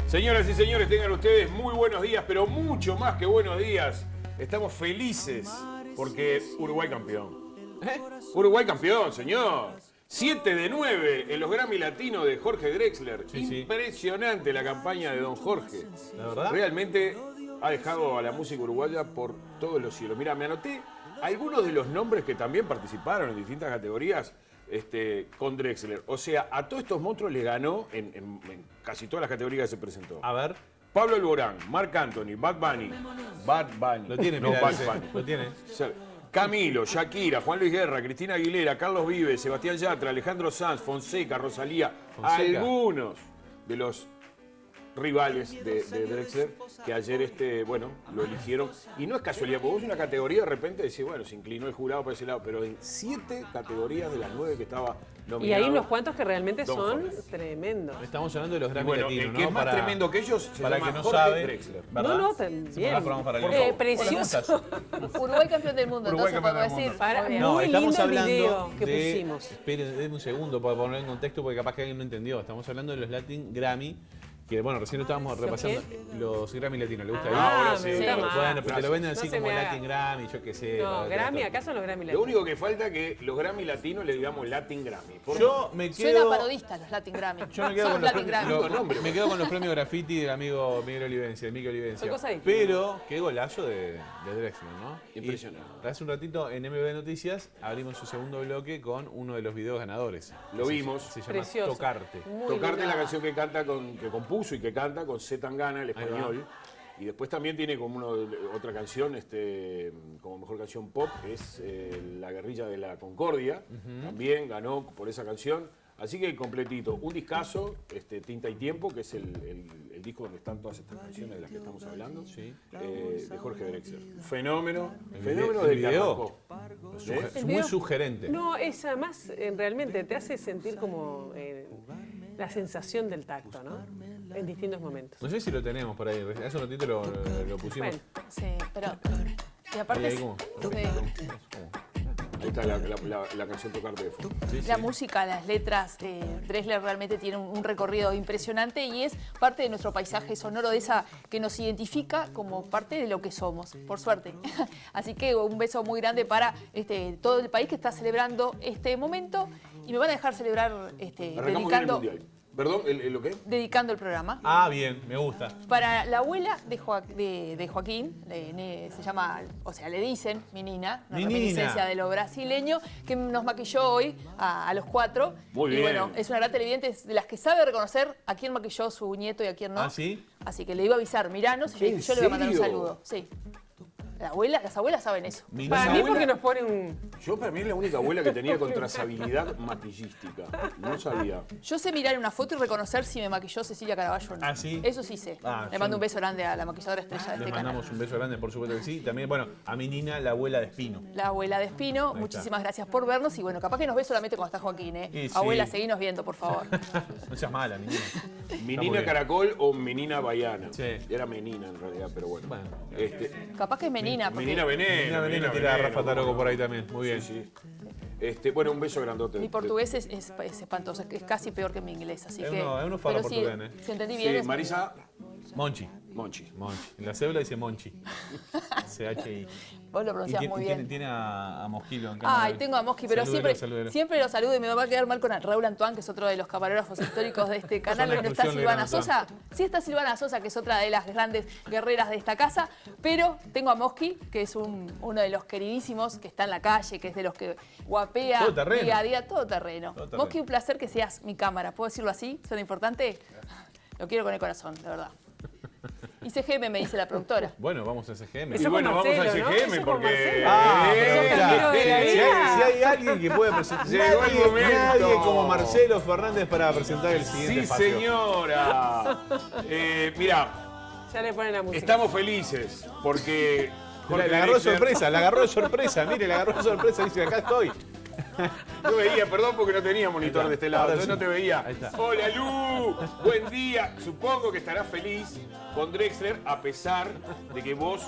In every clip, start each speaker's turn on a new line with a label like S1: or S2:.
S1: Señoras y señores, tengan ustedes muy buenos días, pero mucho más que buenos días. Estamos felices porque Uruguay campeón. Uruguay campeón, señor. 7 de 9 en los Grammy Latinos de Jorge Drexler.
S2: Sí.
S1: Impresionante la campaña de don Jorge.
S2: ¿La verdad?
S1: Realmente ha dejado a la música uruguaya por todos los cielos. Mira, me anoté algunos de los nombres que también participaron en distintas categorías con Drexler. O sea, a todos estos monstruos le ganó en casi todas las categorías que se presentó.
S2: A ver.
S1: Pablo Alborán, Marc Anthony, Bad Bunny.
S2: Lo tiene,
S1: no
S2: mira,
S1: Bad
S2: ese.
S1: Bunny.
S2: Lo tiene.
S1: Camilo, Shakira, Juan Luis Guerra, Cristina Aguilera, Carlos Vives, Sebastián Yatra, Alejandro Sanz, Fonseca, Rosalía. Algunos de los rivales de Drexler que ayer lo eligieron. Y no es casualidad, porque vos una categoría de repente decís, bueno, se inclinó el jurado por ese lado, pero en 7 categorías de las 9 que estaba nominado.
S3: Y hay unos cuantos que realmente
S1: Don
S3: son
S1: Jorge.
S3: tremendos.
S2: Estamos hablando de los
S1: Y
S2: Grammy
S1: bueno,
S2: Latinos,
S1: el
S2: ¿no?
S1: que es más tremendo que ellos se
S2: para
S1: llama
S2: que no
S1: Jorge
S2: sabe,
S1: Drexler.
S2: ¿verdad?
S3: No, también.
S2: Programa para
S1: Por
S2: leer.
S1: favor.
S3: Precioso.
S4: Uruguay campeón del mundo,
S2: Uruguay
S4: entonces
S2: campeón del
S4: podemos decir.
S2: mundo.
S3: Para,
S4: Muy bien.
S2: No,
S3: muy
S2: estamos
S3: lindo el
S2: hablando
S3: video que
S2: de...
S3: pusimos.
S2: Esperen, denme un segundo para poner en contexto porque capaz que alguien no entendió. Estamos hablando de los Latin Grammy, que bueno, recién lo estábamos repasando. Los Grammy Latinos, ¿le gusta ahí?
S1: ahora
S3: me
S1: sí.
S3: gusta
S4: Sí.
S3: más.
S2: Bueno, pero te lo venden
S3: No
S2: así
S3: se
S2: como
S3: me haga.
S2: Latin Grammy, yo qué sé.
S3: No,
S2: para-
S3: Grammy, acá son los Grammy
S1: Lo
S3: Latinos.
S1: único que falta es que los Grammy latinos le digamos Latin Grammy. Por
S2: Yo
S1: favor.
S2: me
S4: Suena
S2: quedo...
S4: parodistas los Latin Grammy.
S2: Yo me quedo,
S4: Son
S2: con
S4: los
S2: los
S4: Latin
S2: premios,
S4: Grammy.
S2: me quedo con los premios graffiti del amigo Miguel Olivencia,
S3: Son cosas distintas.
S2: Pero qué golazo de Drexler, ¿no?
S1: Impresionante.
S2: Y hace un ratito en MB Noticias abrimos su segundo bloque con uno de los videos ganadores.
S1: Lo vimos.
S2: Se llama
S3: Precioso.
S2: Tocarte.
S3: Muy
S1: Tocarte
S3: linda.
S1: la canción que canta que compuso y que canta con Z Tangana, el
S2: Ahí
S1: español. Y después también tiene como otra canción, como mejor canción pop, que es La Guerrilla de la Concordia. También ganó por esa canción. Así que completito. Un discazo, Tinta y Tiempo, que es el disco donde están todas estas canciones de las que estamos hablando, de Jorge Drexler. Fenómeno
S2: video-
S1: de
S2: el
S1: que
S2: video.
S1: arrancó.
S2: Es muy sugerente.
S3: No, es además, realmente te hace sentir como la sensación del tacto, ¿no? En distintos momentos.
S2: No sé si lo tenemos por ahí. Hace un ratito lo pusimos.
S3: Bueno,
S4: Sí, pero. Y aparte.
S2: Ahí, ¿cómo?
S4: sí,
S1: Ahí está la canción Tocarte de fondo.
S2: Sí,
S4: la
S2: sí.
S4: música, las letras, Drexler realmente tiene un recorrido impresionante y es parte de nuestro paisaje sonoro, de esa que nos identifica como parte de lo que somos, por suerte. Así que un beso muy grande para todo el país que está celebrando este momento y me van a dejar celebrar
S1: Arrancamos bien el mundial. Perdón, ¿lo qué?
S4: dedicando el programa.
S2: Ah, bien, me gusta.
S4: Para la abuela de Joaquín, se llama, o sea, le dicen mi nina, una
S2: Mi
S4: reminiscencia
S2: nina.
S4: de lo brasileño, que nos maquilló hoy a los 4.
S1: Muy
S4: y
S1: bien.
S4: bueno, es una gran televidente, es de las que sabe reconocer a quién maquilló su nieto y a quién no.
S2: ¿Ah, sí?
S4: Así que le iba a avisar, miranos, y
S1: ¿En
S4: yo le voy a mandar un
S1: serio?
S4: saludo. Sí. Las abuelas saben eso.
S2: Mi
S3: para
S2: nina.
S3: mí
S1: abuela-
S3: porque nos pone un...
S1: Yo para mí es la única abuela que tenía contrasabilidad maquillística. No sabía.
S4: Yo sé mirar una foto y reconocer si me maquilló Cecilia Caraballo o no.
S2: ¿Ah, sí?
S4: Eso sí sé.
S2: Ah,
S4: le
S2: yo-
S4: mando un beso grande a la maquilladora estrella de
S2: Le
S4: este canal.
S2: mandamos un beso grande, por supuesto que sí. También, bueno, a mi nina, la abuela de Espino.
S4: La abuela de Espino,
S2: Ahí
S4: muchísimas gracias por vernos y bueno, capaz que nos ve solamente cuando está Joaquín, ¿eh?
S2: Y sí.
S4: Abuela, seguinos viendo, por favor.
S2: No seas mala, mi nina.
S1: Menina
S2: bien.
S1: Caracol o Menina Baiana.
S2: Sí.
S1: Era Menina en realidad, pero bueno.
S2: Bueno.
S4: Capaz que es Menina, porque
S1: Menina Veneno.
S2: Nina Veneno tira a Rafa Taroco por ahí también. Muy bien.
S1: Sí, sí. Bueno, un beso grandote.
S4: mi portugués es espantoso, es casi peor que mi inglés, así
S2: Es
S4: que...
S2: uno fala
S4: pero sí,
S2: portugués, ¿eh?
S4: si entendí
S1: Sí,
S4: bien... es-
S1: Marisa
S2: Monchi.
S1: Monchi.
S2: Monchi. En la cédula dice Monchi. C-H-I.
S4: Vos lo
S2: Y
S4: pronunciás muy bien.
S2: tiene a Mosquilo en cámara.
S4: Ay, tengo a Mosqui, pero
S2: Salúdelo.
S4: siempre lo saludo y me va a quedar mal con Raúl Antoine, que es otro de los camarógrafos históricos de este canal.
S2: una
S4: Hoy no está
S2: exclusión de
S4: Silvana
S2: Gran
S4: Sosa. Sí está Silvana Sosa, que es otra de las grandes guerreras de esta casa. Pero tengo a Mosqui, que es uno de los queridísimos, que está en la calle, que es de los que guapea
S2: Todo terreno.
S4: día a día, todo terreno.
S2: Todo terreno.
S4: Mosqui, un placer que seas mi cámara. ¿Puedo decirlo así? ¿Suena importante? Lo quiero con el corazón, de verdad. Y CGM me dice la productora.
S2: Bueno, vamos a SGM.
S3: Eso
S1: Y bueno,
S3: con
S1: vamos a
S3: Marcelo, ¿no?
S1: SGM
S3: Eso con
S1: porque...
S3: Marcelo.
S2: Pero
S3: Sos
S2: mirá,
S3: camino de la
S2: si
S3: vida.
S2: hay alguien que puede presentar...
S1: Llegó el momento.
S2: Nadie como Marcelo Fernández para presentar el siguiente
S1: Sí,
S2: espacio.
S1: señora. Mira,
S3: Ya le ponen la música.
S1: estamos felices porque... Jorge
S2: La agarró de
S1: Drexler-
S2: sorpresa, la agarró de sorpresa. Mire, la agarró de sorpresa. Dice, acá estoy.
S1: No veía, perdón porque no tenía monitor
S2: Ahí
S1: de
S2: está.
S1: este lado,
S2: Ahora
S1: entonces
S2: sí.
S1: no te veía.
S2: Ahí está.
S1: Hola Lu, buen día. Supongo que estarás feliz con Drexler a pesar de que vos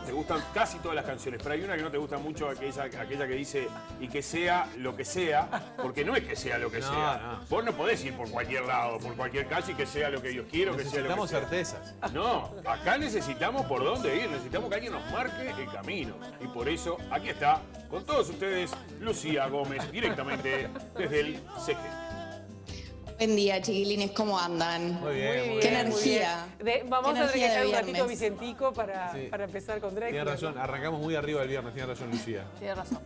S1: te gustan casi todas las canciones, pero hay una que no te gusta mucho, aquella que dice y que sea lo que sea, porque no es que sea lo que sea. Vos no podés ir por cualquier lado, por cualquier calle y que sea lo que Dios quiera, que sea lo que sea.
S2: Necesitamos certezas.
S1: No, acá necesitamos por dónde ir, necesitamos que alguien nos marque el camino. Y por eso, aquí está, con todos ustedes, Lucía Gómez, directamente desde el CG.
S5: Buen día, chiquilines, ¿cómo andan?
S2: Muy bien, muy
S3: Muy
S2: bien.
S5: Qué
S3: bien, muy
S5: energía.
S3: bien. Vamos
S5: Qué
S3: a tener que
S5: energía
S3: dejar
S5: de
S3: un ratito
S5: viernes.
S3: Vicentico para
S2: Sí.
S3: empezar con Drexler.
S2: Tiene razón, arrancamos muy arriba el viernes, tiene razón Lucía.
S4: Tienes razón.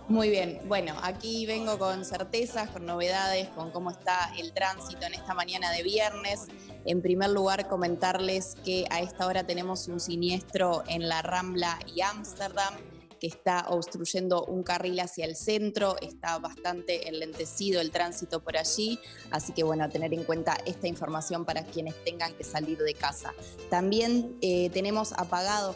S5: Muy bien, bueno, aquí vengo con certezas, con novedades, con cómo está el tránsito en esta mañana de viernes. En primer lugar, comentarles que a esta hora tenemos un siniestro en la Rambla y Ámsterdam, que está obstruyendo un carril hacia el centro, está bastante enlentecido el tránsito por allí, así que bueno, a tener en cuenta esta información para quienes tengan que salir de casa. También tenemos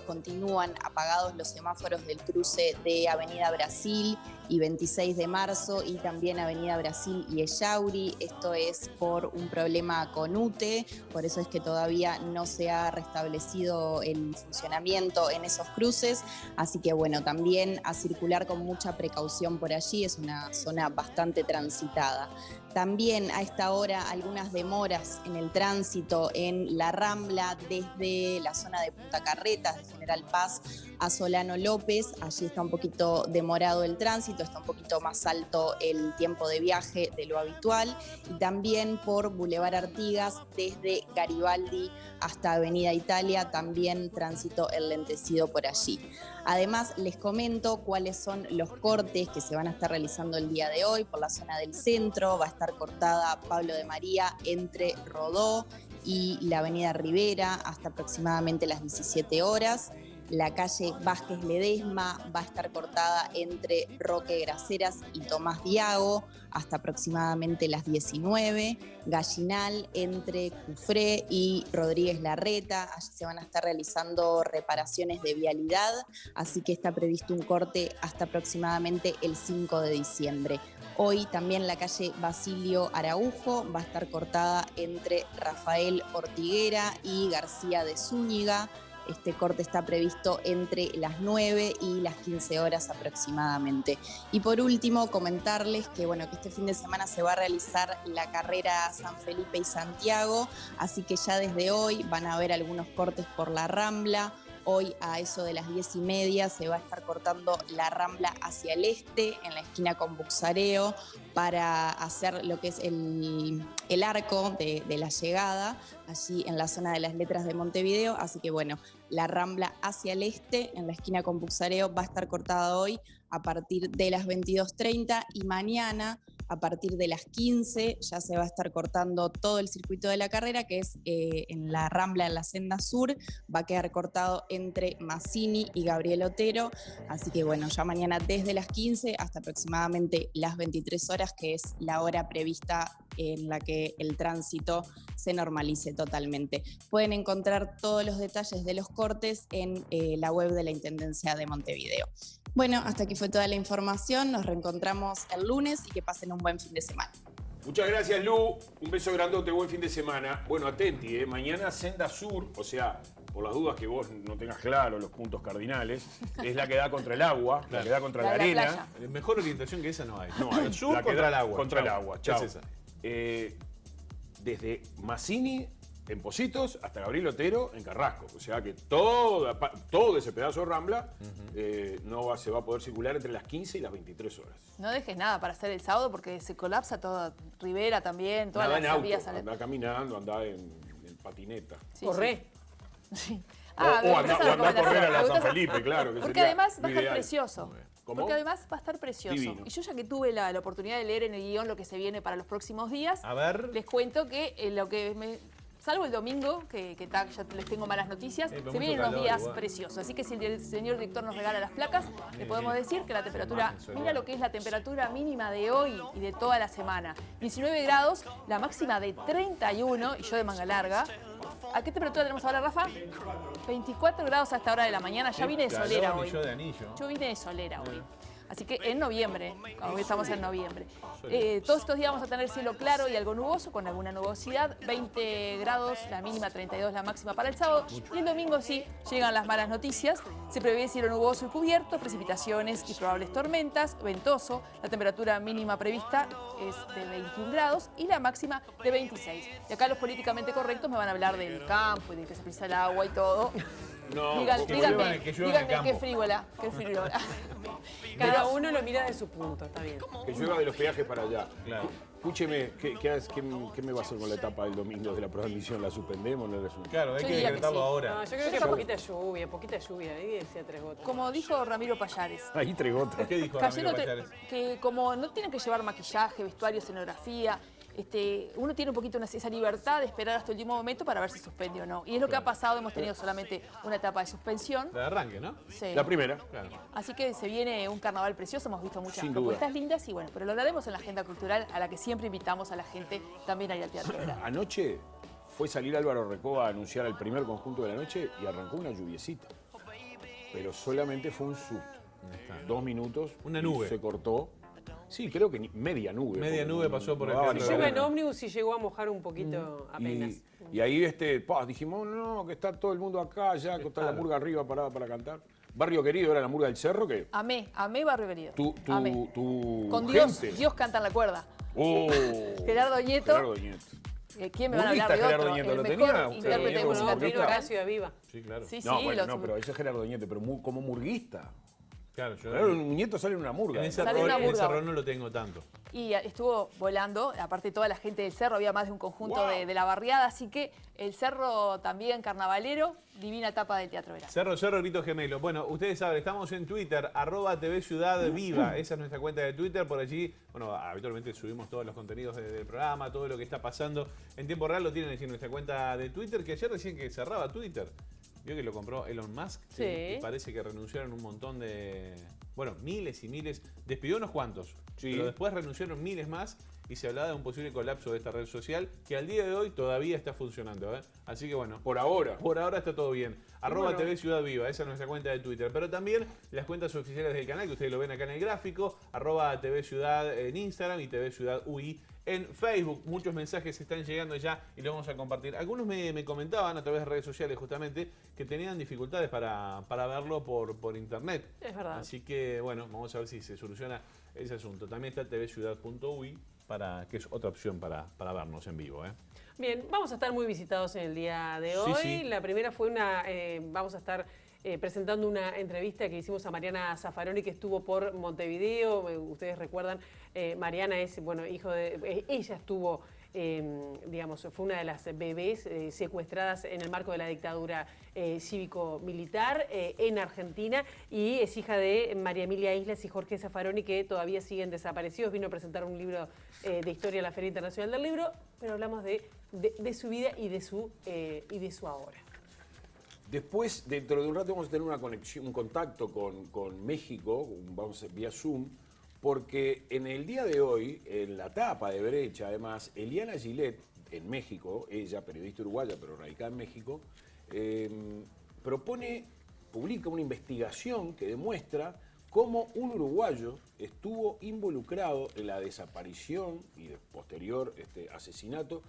S5: continúan apagados los semáforos del cruce de Avenida Brasil y 26 de marzo y también Avenida Brasil y Echauri. Esto es por un problema con UTE, por eso es que todavía no se ha restablecido el funcionamiento en esos cruces, así que bueno, también a circular con mucha precaución por allí, es una zona bastante transitada. También a esta hora algunas demoras en el tránsito en la Rambla desde la zona de Punta Carretas, de General Paz a Solano López. Allí está un poquito demorado el tránsito, está un poquito más alto el tiempo de viaje de lo habitual. Y también por Boulevard Artigas desde Garibaldi hasta Avenida Italia, también tránsito enlentecido por allí. Además, les comento cuáles son los cortes que se van a estar realizando el día de hoy por la zona del centro. Va a estar cortada Pablo de María entre Rodó y la Avenida Rivera hasta aproximadamente las 17 horas. La calle Vázquez Ledesma va a estar cortada entre Roque Graceras y Tomás Diago hasta aproximadamente las 19. Gallinal entre Cufré y Rodríguez Larreta. Allí se van a estar realizando reparaciones de vialidad, así que está previsto un corte hasta aproximadamente el 5 de diciembre. Hoy también la calle Basilio Araujo va a estar cortada entre Rafael Ortiguera y García de Zúñiga. Este corte está previsto entre las 9 y las 15 horas aproximadamente. Y por último, comentarles que, bueno, que este fin de semana se va a realizar la carrera San Felipe y Santiago, así que ya desde hoy van a haber algunos cortes por la Rambla. Hoy a eso de las 10:30 se va a estar cortando la Rambla hacia el este, en la esquina con Buxareo, para hacer lo que es el arco de la llegada, allí en la zona de las Letras de Montevideo. Así que bueno, la Rambla hacia el este, en la esquina con Buxareo, va a estar cortada hoy a partir de las 22:30 y mañana a partir de las 15 ya se va a estar cortando todo el circuito de la carrera, que es en la Rambla, en la Senda Sur, va a quedar cortado entre Mazzini y Gabriel Otero, así que bueno, ya mañana desde las 15 hasta aproximadamente las 23 horas, que es la hora prevista en la que el tránsito se normalice totalmente. Pueden encontrar todos los detalles de los cortes en la web de la Intendencia de Montevideo. Bueno, hasta aquí fue toda la información. Nos reencontramos el lunes y que pasen un buen fin de semana.
S1: Muchas gracias, Lu. Un beso grandote, buen fin de semana. Bueno, atenti, mañana Senda Sur, o sea, por las dudas que vos no tengas claro los puntos cardinales, es la que da contra el agua, la que da contra la arena.
S2: Mejor orientación que esa no hay.
S1: No, hay
S2: sur
S1: la que
S2: contra
S1: da
S2: el agua.
S1: Contra el agua, chao.
S2: Es esa.
S1: Desde Mazzini en Positos hasta Gabriel Otero en Carrasco. O sea que todo ese pedazo de Rambla se va a poder circular entre las 15 y las 23 horas.
S4: No dejes nada para hacer el sábado porque se colapsa toda Rivera también, todas
S1: Anda en
S4: las vías.
S1: auto, anda caminando, anda en patineta.
S4: Sí,
S3: Corre.
S4: sí.
S1: O anda a correr a la San Felipe, claro.
S4: Porque además va a estar precioso.
S1: ¿Cómo?
S4: Porque además va a estar precioso.
S1: Divino.
S4: Y yo ya que tuve la oportunidad de leer en el guión lo que se viene para los próximos días,
S2: A ver.
S4: les cuento que salvo el domingo, que ya les tengo malas noticias, se
S2: mucho
S4: vienen unos
S2: calor,
S4: días
S2: igual.
S4: preciosos. Así que si el señor director nos regala las placas, le podemos decir que la temperatura, mira lo que es la temperatura mínima de hoy y de toda la semana. 19 grados, la máxima de 31, y yo de manga larga. ¿A qué temperatura tenemos ahora, Rafa? 24 grados a esta hora de la mañana. Ya vine de solera hoy.
S2: Yo de anillo.
S4: Yo vine de solera hoy. Así que en noviembre, hoy estamos en noviembre. Todos estos días vamos a tener cielo claro y algo nuboso, con alguna nubosidad, 20 grados, la mínima 32, la máxima para el sábado. Y el domingo sí llegan las malas noticias. Se prevé cielo nuboso y cubierto, precipitaciones y probables tormentas, ventoso. La temperatura mínima prevista es de 21 grados y la máxima de 26. Y acá los políticamente correctos me van a hablar del campo y de que se precisa el agua y todo.
S1: No,
S4: Díganme,
S2: que llueva en el
S4: díganme qué
S2: campo.
S4: frívola, qué frívola.
S3: Cada uno lo mira de su punto, está bien.
S1: que llueva de los peajes para allá.
S2: Claro.
S1: Escúcheme, ¿qué me va a hacer con la etapa del domingo de la prohibición? ¿La suspendemos o no la suspendemos?
S2: Claro, hay
S4: Yo
S2: que
S4: diría que
S2: decretarlo
S4: sí.
S2: ahora.
S3: No, yo creo que poquita lluvia, ahí decía 3 gotas.
S4: Como dijo Ramiro Payares,
S1: Ahí 3 gotas.
S2: ¿Qué dijo
S4: Cayendo
S2: Ramiro Payares?
S4: que como no tienen que llevar maquillaje, vestuario, escenografía, uno tiene un poquito esa libertad de esperar hasta el último momento para ver si suspende o no. Y es lo que ha pasado, hemos tenido solamente una etapa de suspensión.
S2: De arranque, ¿no?
S4: Sí.
S1: La primera.
S2: Claro.
S4: Así que se viene un carnaval precioso, hemos visto muchas
S1: Sin
S4: propuestas lindas y bueno, pero lo hablaremos en la agenda cultural a la que siempre invitamos a la gente también a ir al teatro.
S1: Anoche fue salir Álvaro Recoba a anunciar el primer conjunto de la noche y arrancó una lluviecita. Pero solamente fue un susto. 2 minutos.
S2: Una
S1: y
S2: nube.
S1: se cortó. Sí, creo que media nube.
S2: Media
S1: porque
S2: nube pasó por el
S1: daba
S2: teatro
S1: ni
S2: de
S3: Llueve
S1: para-
S3: en ómnibus y llegó a mojar un poquito apenas.
S1: Y ahí dijimos, no, que está todo el mundo acá, ya, que está la murga arriba parada para cantar. Barrio Querido era la murga del Cerro, que
S4: Amé Barrio Querido. Amé.
S1: tu
S4: Con Dios,
S1: gente.
S4: Dios canta en la cuerda.
S1: Oh,
S4: Gerardo Nieto.
S1: Gerardo Nieto.
S4: ¿Quién me van a hablar de
S1: Murguista
S4: otro?
S1: Gerardo Nieto,
S4: El
S1: ¿lo
S4: mejor
S1: tenía usted,
S4: intérprete de
S1: Diego,
S4: música
S1: como
S3: Vino
S4: tropical.
S3: acá a Ciudad Viva.
S2: Sí, claro.
S4: Sí,
S1: No,
S4: sí,
S1: bueno,
S4: los-
S1: pero ese es Gerardo Nieto, pero como murguista.
S2: Claro, yo
S1: Gerardo Nieto sale en una murga.
S2: en ese
S4: Sale
S2: rol,
S4: una
S2: en ese
S4: burga.
S2: rol no lo tengo tanto.
S4: Y estuvo volando, aparte de toda la gente del Cerro, había más de un conjunto de la barriada, así que el Cerro también carnavalero, divina etapa del Teatro Verano.
S2: Cerro, grito gemelo. Bueno, ustedes saben, estamos en Twitter, @TV Ciudad Viva. Esa es nuestra cuenta de Twitter. Por allí, bueno, habitualmente subimos todos los contenidos del programa, todo lo que está pasando. En tiempo real lo tienen allí en nuestra cuenta de Twitter, que ayer recién que cerraba Twitter. Vio que lo compró Elon Musk.
S3: Sí.
S2: Y parece que renunciaron un montón de... Bueno, miles y miles. Despidió unos cuantos.
S1: Sí.
S2: Pero después renunciaron miles más y se hablaba de un posible colapso de esta red social que al día de hoy todavía está funcionando. Así que bueno,
S1: Por ahora.
S2: por ahora está todo bien.
S1: Bueno.
S2: @TV Ciudad Viva, esa es nuestra cuenta de Twitter. Pero también las cuentas oficiales del canal, que ustedes lo ven acá en el gráfico. @TV Ciudad en Instagram y TV Ciudad UI en Facebook. Muchos mensajes están llegando ya y los vamos a compartir. Algunos me comentaban a través de redes sociales justamente que tenían dificultades para verlo por internet.
S3: Es verdad.
S2: Así que bueno, vamos a ver si se soluciona ese asunto. También está tvciudad.ui, que es otra opción para vernos en vivo.
S3: Bien, vamos a estar muy visitados en el día de
S2: Sí,
S3: hoy.
S2: sí.
S3: La primera fue vamos a estar presentando una entrevista que hicimos a Mariana Zaffaroni, que estuvo por Montevideo. Ustedes recuerdan, Mariana es, bueno, ella estuvo, digamos, fue una de las bebés secuestradas en el marco de la dictadura cívico-militar en Argentina y es hija de María Emilia Islas y Jorge Zaffaroni, que todavía siguen desaparecidos. Vino a presentar un libro de historia en la Feria Internacional del Libro, pero hablamos de su vida y de su ahora.
S1: Después, dentro de un rato, vamos a tener una conexión, un contacto con México, vamos vía Zoom, porque en el día de hoy, en la tapa de Brecha, además, Eliana Gillette, en México, ella, periodista uruguaya, pero radicada en México, publica una investigación que demuestra cómo un uruguayo estuvo involucrado en la desaparición y posterior asesinato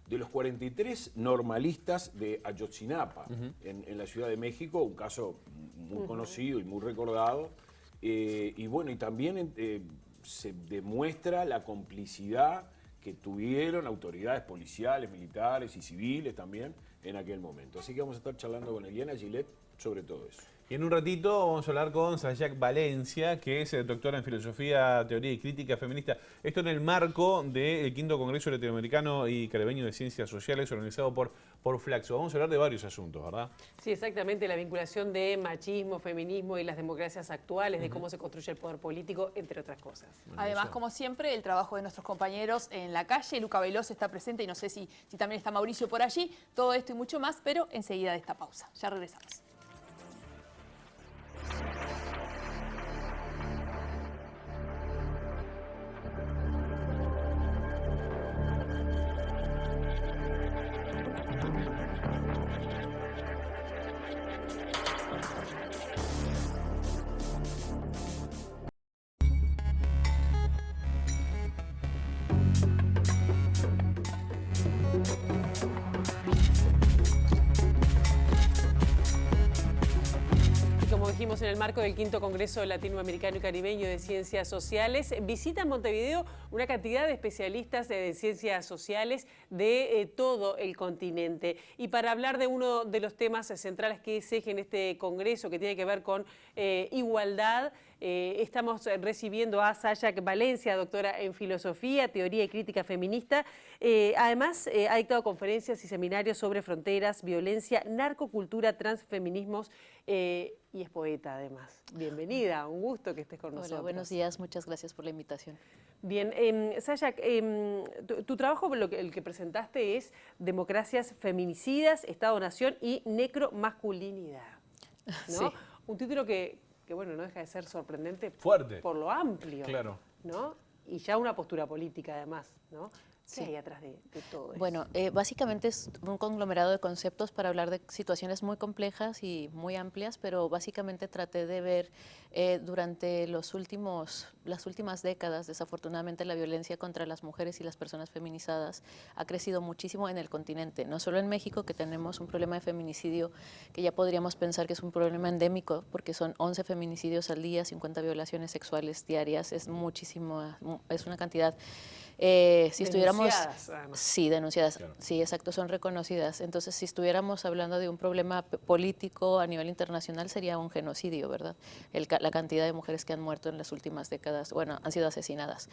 S1: de los 43 normalistas de Ayotzinapa, en la Ciudad de México, un caso muy conocido y muy recordado. Y bueno, y también se demuestra la complicidad que tuvieron autoridades policiales, militares y civiles también en aquel momento. Así que vamos a estar charlando con Eliana Gillette sobre todo eso.
S2: Y en un ratito vamos a hablar con Sayak Valencia, que es doctora en Filosofía, Teoría y Crítica Feminista. Esto en el marco del quinto Congreso Latinoamericano y Caribeño de Ciencias Sociales, organizado por Flaxo. Vamos a hablar de varios asuntos, ¿verdad?
S3: Sí, exactamente, la vinculación de machismo, feminismo y las democracias actuales, de cómo se construye el poder político, entre otras cosas.
S4: Además, como siempre, el trabajo de nuestros compañeros en la calle. Luca Veloso está presente y no sé si también está Mauricio por allí. Todo esto y mucho más, pero enseguida de esta pausa. Ya regresamos.
S3: dijimos, en el marco del 5º Congreso Latinoamericano y Caribeño de Ciencias Sociales, visita en Montevideo una cantidad de especialistas de ciencias sociales de todo el continente. Y para hablar de uno de los temas centrales que es eje en este congreso, que tiene que ver con igualdad, estamos recibiendo a Sayak Valencia, doctora en Filosofía, Teoría y Crítica Feminista. Además, ha dictado conferencias y seminarios sobre fronteras, violencia, narcocultura, transfeminismos y es poeta además. Bienvenida, un gusto que estés con nosotros.
S6: Hola, buenos días, muchas gracias por la invitación.
S3: Bien, Sayak, tu trabajo, el que presentaste es Democracias Feminicidas, Estado-Nación y Necromasculinidad, ¿no?
S6: Sí.
S3: Un título que bueno, no deja de ser sorprendente.
S2: Fuerte.
S3: Por lo amplio.
S2: Claro.
S3: ¿No? Y ya una postura política además, ¿no? ¿Qué
S6: Sí.
S3: hay atrás de todo eso?
S6: Bueno, básicamente es un conglomerado de conceptos para hablar de situaciones muy complejas y muy amplias, pero básicamente traté de ver durante las últimas décadas, desafortunadamente la violencia contra las mujeres y las personas feminizadas ha crecido muchísimo en el continente, no solo en México, que tenemos un problema de feminicidio que ya podríamos pensar que es un problema endémico, porque son 11 feminicidios al día, 50 violaciones sexuales diarias, es muchísimo, es una cantidad. Si estuviéramos,
S3: Denunciadas, además.
S6: sí, denunciadas,
S2: Claro.
S6: sí, exacto, son reconocidas. Entonces, si estuviéramos hablando de un problema político a nivel internacional, sería un genocidio, ¿verdad? La cantidad de mujeres que han muerto en las últimas décadas, bueno, han sido asesinadas.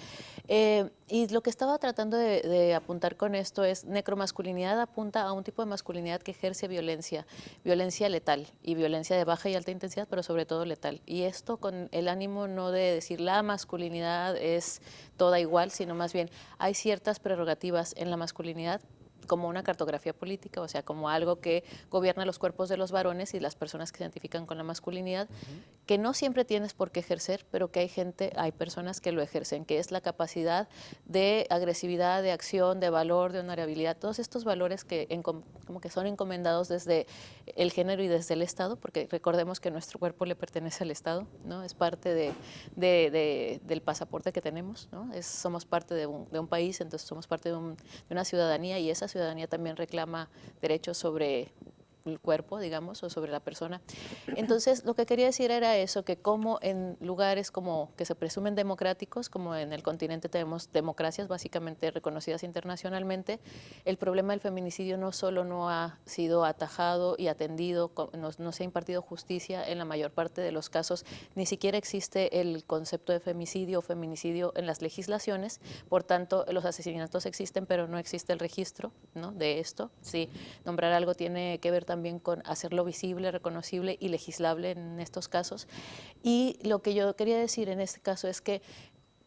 S6: Y lo que estaba tratando de apuntar con esto es, necromasculinidad apunta a un tipo de masculinidad que ejerce violencia letal y violencia de baja y alta intensidad, pero sobre todo letal. Y esto con el ánimo no de decir la masculinidad es toda igual, sino más bien hay ciertas prerrogativas en la masculinidad como una cartografía política, o sea, como algo que gobierna los cuerpos de los varones y las personas que se identifican con la masculinidad, que no siempre tienes por qué ejercer, pero que hay personas que lo ejercen, que es la capacidad de agresividad, de acción, de valor, de honorabilidad, todos estos valores que como que son encomendados desde el género y desde el Estado, porque recordemos que nuestro cuerpo le pertenece al Estado, ¿no? Es parte del pasaporte que tenemos, ¿no? Somos parte de un país, entonces somos parte de una ciudadanía y esa ciudadanía también reclama derechos sobre el cuerpo, digamos, o sobre la persona. Entonces, lo que quería decir era eso, que como en lugares como que se presumen democráticos, como en el continente tenemos democracias básicamente reconocidas internacionalmente, el problema del feminicidio no solo no ha sido atajado y atendido, no se ha impartido justicia en la mayor parte de los casos, ni siquiera existe el concepto de femicidio o feminicidio en las legislaciones, por tanto, los asesinatos existen, pero no existe el registro, ¿no?, de esto. Sí, nombrar algo tiene que ver también con hacerlo visible, reconocible y legislable en estos casos. Y lo que yo quería decir en este caso es que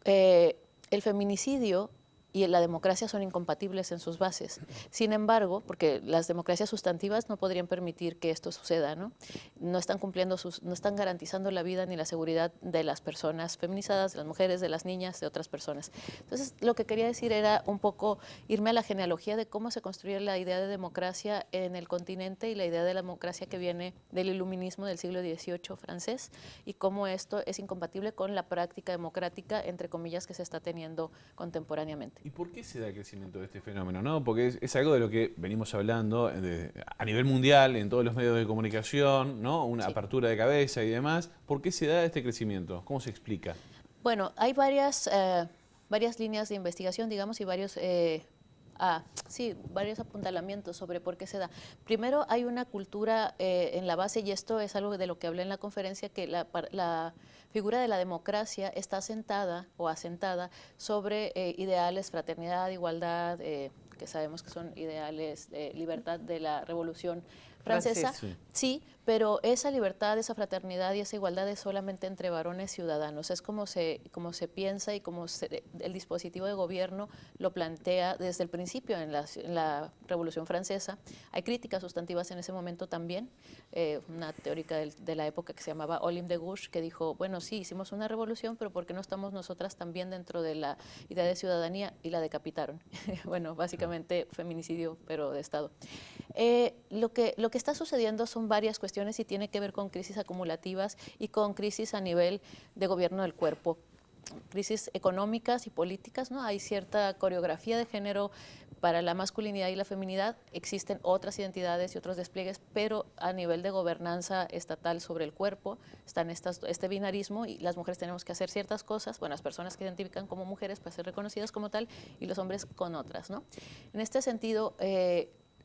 S6: el feminicidio y la democracia son incompatibles en sus bases. Sin embargo, porque las democracias sustantivas no podrían permitir que esto suceda, ¿no? No están no están garantizando la vida ni la seguridad de las personas feminizadas, de las mujeres, de las niñas, de otras personas. Entonces, lo que quería decir era un poco irme a la genealogía de cómo se construye la idea de democracia en el continente y la idea de la democracia que viene del iluminismo del siglo XVIII francés y cómo esto es incompatible con la práctica democrática, entre comillas, que se está teniendo contemporáneamente.
S2: ¿Y por qué se da el crecimiento de este fenómeno? ¿No? Porque es algo de lo que venimos hablando a nivel mundial, en todos los medios de comunicación, ¿no? Una apertura de cabeza y demás. ¿Por qué se da este crecimiento? ¿Cómo se explica?
S6: Bueno, hay varias líneas de investigación, digamos, y varios apuntalamientos sobre por qué se da. Primero, hay una cultura en la base, y esto es algo de lo que hablé en la conferencia, que la figura de la democracia está asentada sobre ideales, fraternidad, igualdad, que sabemos que son ideales de libertad de la Revolución Francesa. Sí, pero esa libertad, esa fraternidad y esa igualdad es solamente entre varones ciudadanos. Es como se piensa y como el dispositivo de gobierno lo plantea desde el principio en la Revolución Francesa. Hay críticas sustantivas en ese momento también. Una teórica de la época que se llamaba Olympe de Gouges, que dijo, bueno, sí, hicimos una revolución, pero ¿por qué no estamos nosotras también dentro de la idea de ciudadanía? Y la decapitaron. Bueno, básicamente feminicidio, pero de Estado. Lo que está sucediendo son varias cuestiones y tiene que ver con crisis acumulativas y con crisis a nivel de gobierno del cuerpo. crisis económicas y políticas, ¿no? Hay cierta coreografía de género para la masculinidad y la feminidad, existen otras identidades y otros despliegues, pero a nivel de gobernanza estatal sobre el cuerpo están este binarismo y las mujeres tenemos que hacer ciertas cosas, bueno, las personas que identifican como mujeres para ser reconocidas como tal y los hombres con otras, ¿no? En este sentido,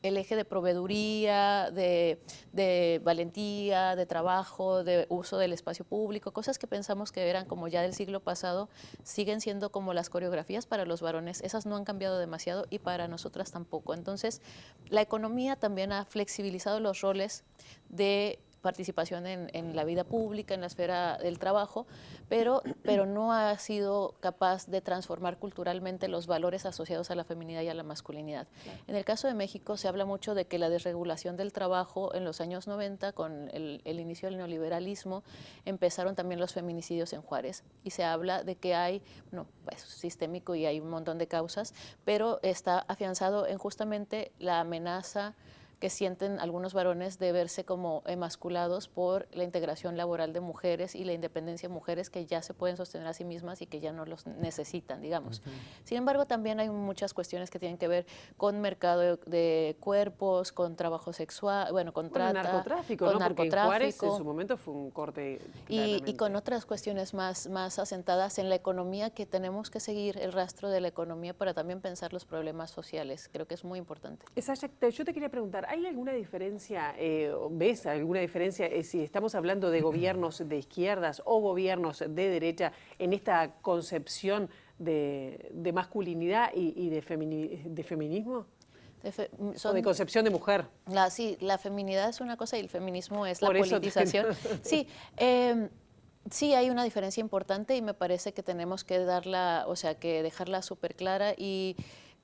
S6: el eje de proveeduría, de valentía, de trabajo, de uso del espacio público, cosas que pensamos que eran como ya del siglo pasado, siguen siendo como las coreografías para los varones. Esas no han cambiado demasiado y para nosotras tampoco. Entonces, la economía también ha flexibilizado los roles de participación en la vida pública, en la esfera del trabajo, pero no ha sido capaz de transformar culturalmente los valores asociados a la feminidad y a la masculinidad. Claro. En el caso de México se habla mucho de que la desregulación del trabajo en los años 90, con el inicio del neoliberalismo, empezaron también los feminicidios en Juárez, y se habla de que hay, no, pues sistémico y hay un montón de causas, pero está afianzado en justamente la amenaza que sienten algunos varones de verse como emasculados por la integración laboral de mujeres y la independencia de mujeres que ya se pueden sostener a sí mismas y que ya no los necesitan, digamos. Sin embargo, también hay muchas cuestiones que tienen que ver con mercado de cuerpos, con trabajo sexual, bueno, con trata,
S3: narcotráfico,
S6: con
S3: ¿no? Porque
S6: narcotráfico.
S3: Juárez en su momento fue un corte
S6: y con otras cuestiones más asentadas en la economía, que tenemos que seguir el rastro de la economía para también pensar los problemas sociales. Creo que es muy importante.
S3: Exacto. Yo te quería preguntar, ¿hay alguna diferencia, ves alguna diferencia si estamos hablando de gobiernos de izquierdas o gobiernos de derecha en esta concepción de masculinidad y de feminismo? O de concepción de mujer.
S6: Sí, la feminidad es una cosa y el feminismo es la politización. Sí, sí hay una diferencia importante y me parece que tenemos que que dejarla súper clara, y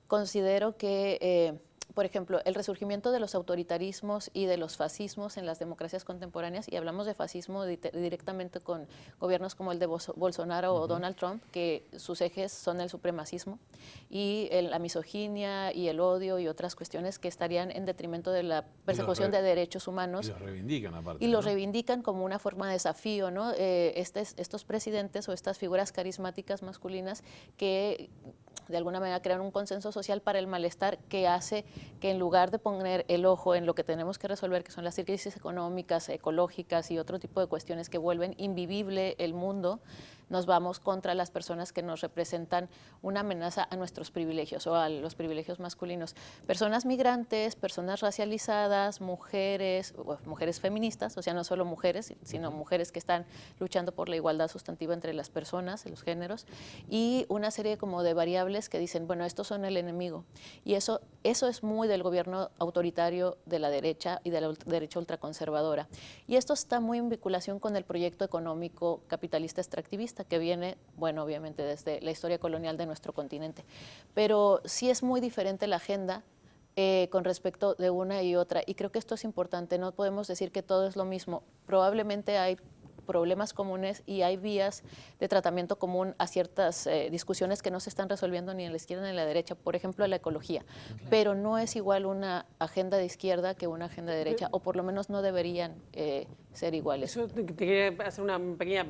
S6: considero que por ejemplo, el resurgimiento de los autoritarismos y de los fascismos en las democracias contemporáneas, y hablamos de fascismo directamente con gobiernos como el de Bolsonaro o Donald Trump, que sus ejes son el supremacismo y la misoginia y el odio y otras cuestiones que estarían en detrimento de la persecución de derechos humanos.
S1: Y los reivindican aparte.
S6: Y los reivindican como una forma de desafío, ¿no? Estos presidentes o estas figuras carismáticas masculinas que de alguna manera crean un consenso social para el malestar, que hace que en lugar de poner el ojo en lo que tenemos que resolver, que son las crisis económicas, ecológicas y otro tipo de cuestiones que vuelven invivible el mundo, nos vamos contra las personas que nos representan una amenaza a nuestros privilegios o a los privilegios masculinos. Personas migrantes, personas racializadas, mujeres feministas, o sea, no solo mujeres, sino mujeres que están luchando por la igualdad sustantiva entre las personas, los géneros, y una serie como de variables que dicen, bueno, estos son el enemigo. Y eso es muy del gobierno autoritario de la derecha y de la derecha ultraconservadora. Y esto está muy en vinculación con el proyecto económico capitalista extractivista, que viene, bueno, obviamente desde la historia colonial de nuestro continente. Pero sí es muy diferente la agenda con respecto de una y otra, y creo que esto es importante. No podemos decir que todo es lo mismo. Probablemente hay problemas comunes y hay vías de tratamiento común a ciertas discusiones que no se están resolviendo ni en la izquierda ni en la derecha, por ejemplo la ecología, pero no es igual una agenda de izquierda que una agenda de derecha, o por lo menos no deberían ser iguales.
S3: Eso te quería hacer una pequeña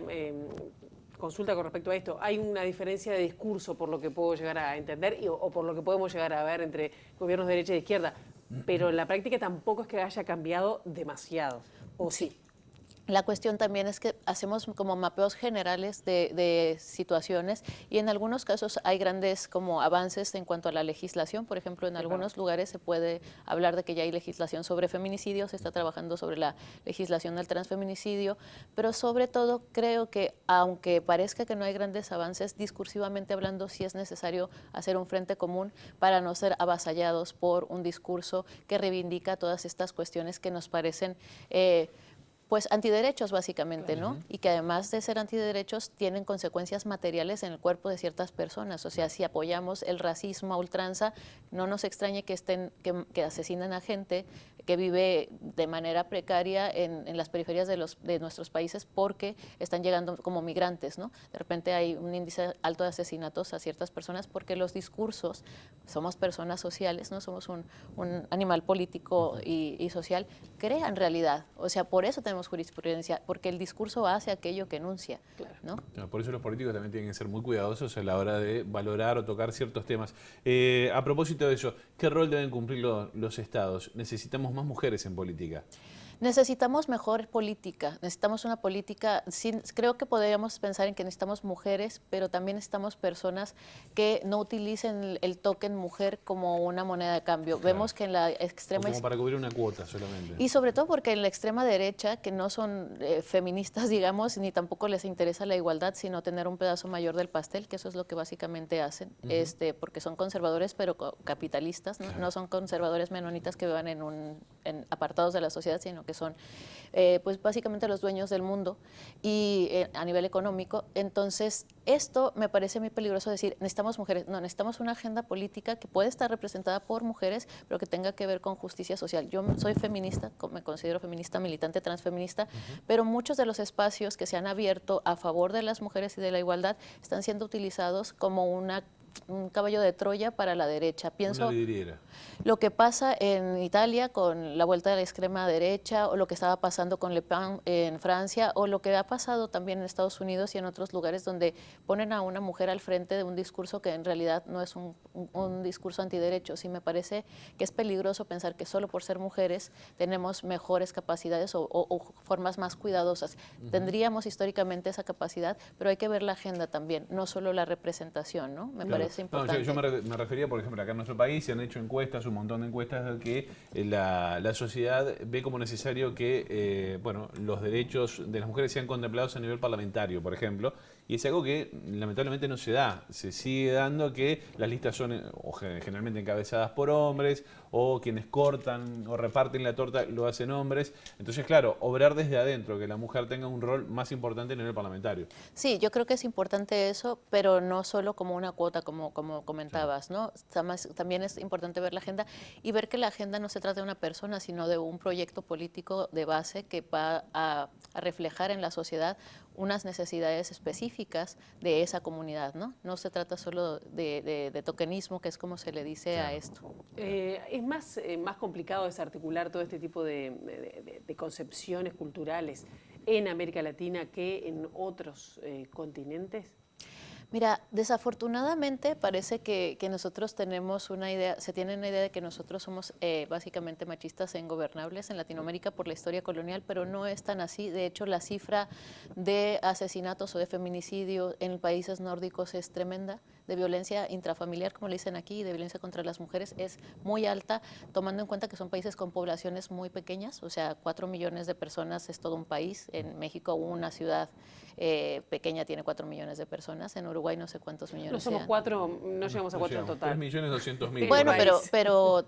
S3: consulta con respecto a esto. ¿Hay una diferencia de discurso, por lo que puedo llegar a entender o por lo que podemos llegar a ver entre gobiernos de derecha y de izquierda? Pero en la práctica tampoco es que haya cambiado demasiado, ¿o sí?
S6: La cuestión también es que hacemos como mapeos generales de situaciones, y en algunos casos hay grandes como avances en cuanto a la legislación. Por ejemplo, en algunos lugares se puede hablar de que ya hay legislación sobre feminicidio, se está trabajando sobre la legislación del transfeminicidio, pero sobre todo creo que, aunque parezca que no hay grandes avances, discursivamente hablando sí es necesario hacer un frente común para no ser avasallados por un discurso que reivindica todas estas cuestiones que nos parecen pues antiderechos básicamente, ¿no? Y que además de ser antiderechos tienen consecuencias materiales en el cuerpo de ciertas personas. O sea, si apoyamos el racismo a ultranza, no nos extrañe que asesinen a gente que vive de manera precaria en las periferias de nuestros países porque están llegando como migrantes, ¿no? De repente hay un índice alto de asesinatos a ciertas personas porque los discursos, somos personas sociales, no somos un animal político y social, crean realidad. O sea, por eso tenemos jurisprudencia, porque el discurso hace aquello que enuncia, ¿no?
S2: Por eso los políticos también tienen que ser muy cuidadosos a la hora de valorar o tocar ciertos temas. A propósito de eso, ¿qué rol deben cumplir los estados? ¿Necesitamos más mujeres en política?
S6: Necesitamos mejor política, necesitamos una política, creo que podríamos pensar en que necesitamos mujeres, pero también necesitamos personas que no utilicen el token mujer como una moneda de cambio.
S2: Claro.
S6: Vemos que en la extrema...
S2: Como para cubrir una cuota solamente.
S6: Y sobre todo porque en la extrema derecha, que no son feministas, digamos, ni tampoco les interesa la igualdad, sino tener un pedazo mayor del pastel, que eso es lo que básicamente hacen, porque son conservadores pero capitalistas, ¿no? No son conservadores menonitas que vivan en apartados de la sociedad, sino que son pues básicamente los dueños del mundo y a nivel económico. Entonces, esto me parece muy peligroso decir, necesitamos mujeres. No, necesitamos una agenda política que puede estar representada por mujeres, pero que tenga que ver con justicia social. Yo soy feminista, me considero feminista, militante transfeminista, pero muchos de los espacios que se han abierto a favor de las mujeres y de la igualdad están siendo utilizados como un caballo de Troya para la derecha. Pienso lo que pasa en Italia con la vuelta de la extrema derecha, o lo que estaba pasando con Le Pen en Francia, o lo que ha pasado también en Estados Unidos y en otros lugares donde ponen a una mujer al frente de un discurso que en realidad no es un discurso antiderechos. Y me parece que es peligroso pensar que solo por ser mujeres tenemos mejores capacidades o formas más cuidadosas. Tendríamos históricamente esa capacidad, pero hay que ver la agenda también, no solo la representación, ¿no? Me parece importante.
S2: No, yo me refería, por ejemplo, acá en nuestro país se han hecho encuestas, un montón de encuestas de que la sociedad ve como necesario que los derechos de las mujeres sean contemplados a nivel parlamentario, por ejemplo, y es algo que lamentablemente no se da. Se sigue dando que las listas son generalmente encabezadas por hombres, o quienes cortan o reparten la torta lo hacen hombres. Entonces, claro, obrar desde adentro, que la mujer tenga un rol más importante en el parlamentario.
S6: Sí, yo creo que es importante eso, pero no solo como una cuota, como comentabas, ¿no? También es importante ver la agenda y ver que la agenda no se trata de una persona, sino de un proyecto político de base que va a reflejar en la sociedad unas necesidades específicas de esa comunidad, ¿no? No se trata solo de tokenismo, que es como se le dice a esto.
S3: Es más complicado desarticular todo este tipo de concepciones culturales en América Latina que en otros continentes.
S6: Mira, desafortunadamente parece que nosotros tenemos una idea, se tiene una idea de que nosotros somos básicamente machistas e ingobernables en Latinoamérica por la historia colonial, pero no es tan así. De hecho, la cifra de asesinatos o de feminicidio en países nórdicos es tremenda, de violencia intrafamiliar, como le dicen aquí, y de violencia contra las mujeres es muy alta, tomando en cuenta que son países con poblaciones muy pequeñas, o sea, 4 millones de personas es todo un país. En México una ciudad pequeña tiene 4 millones de personas, en Uruguay no sé cuántos millones.
S3: No somos 4, no llegamos a 4 en total.
S2: 3.200.000.
S6: Bueno,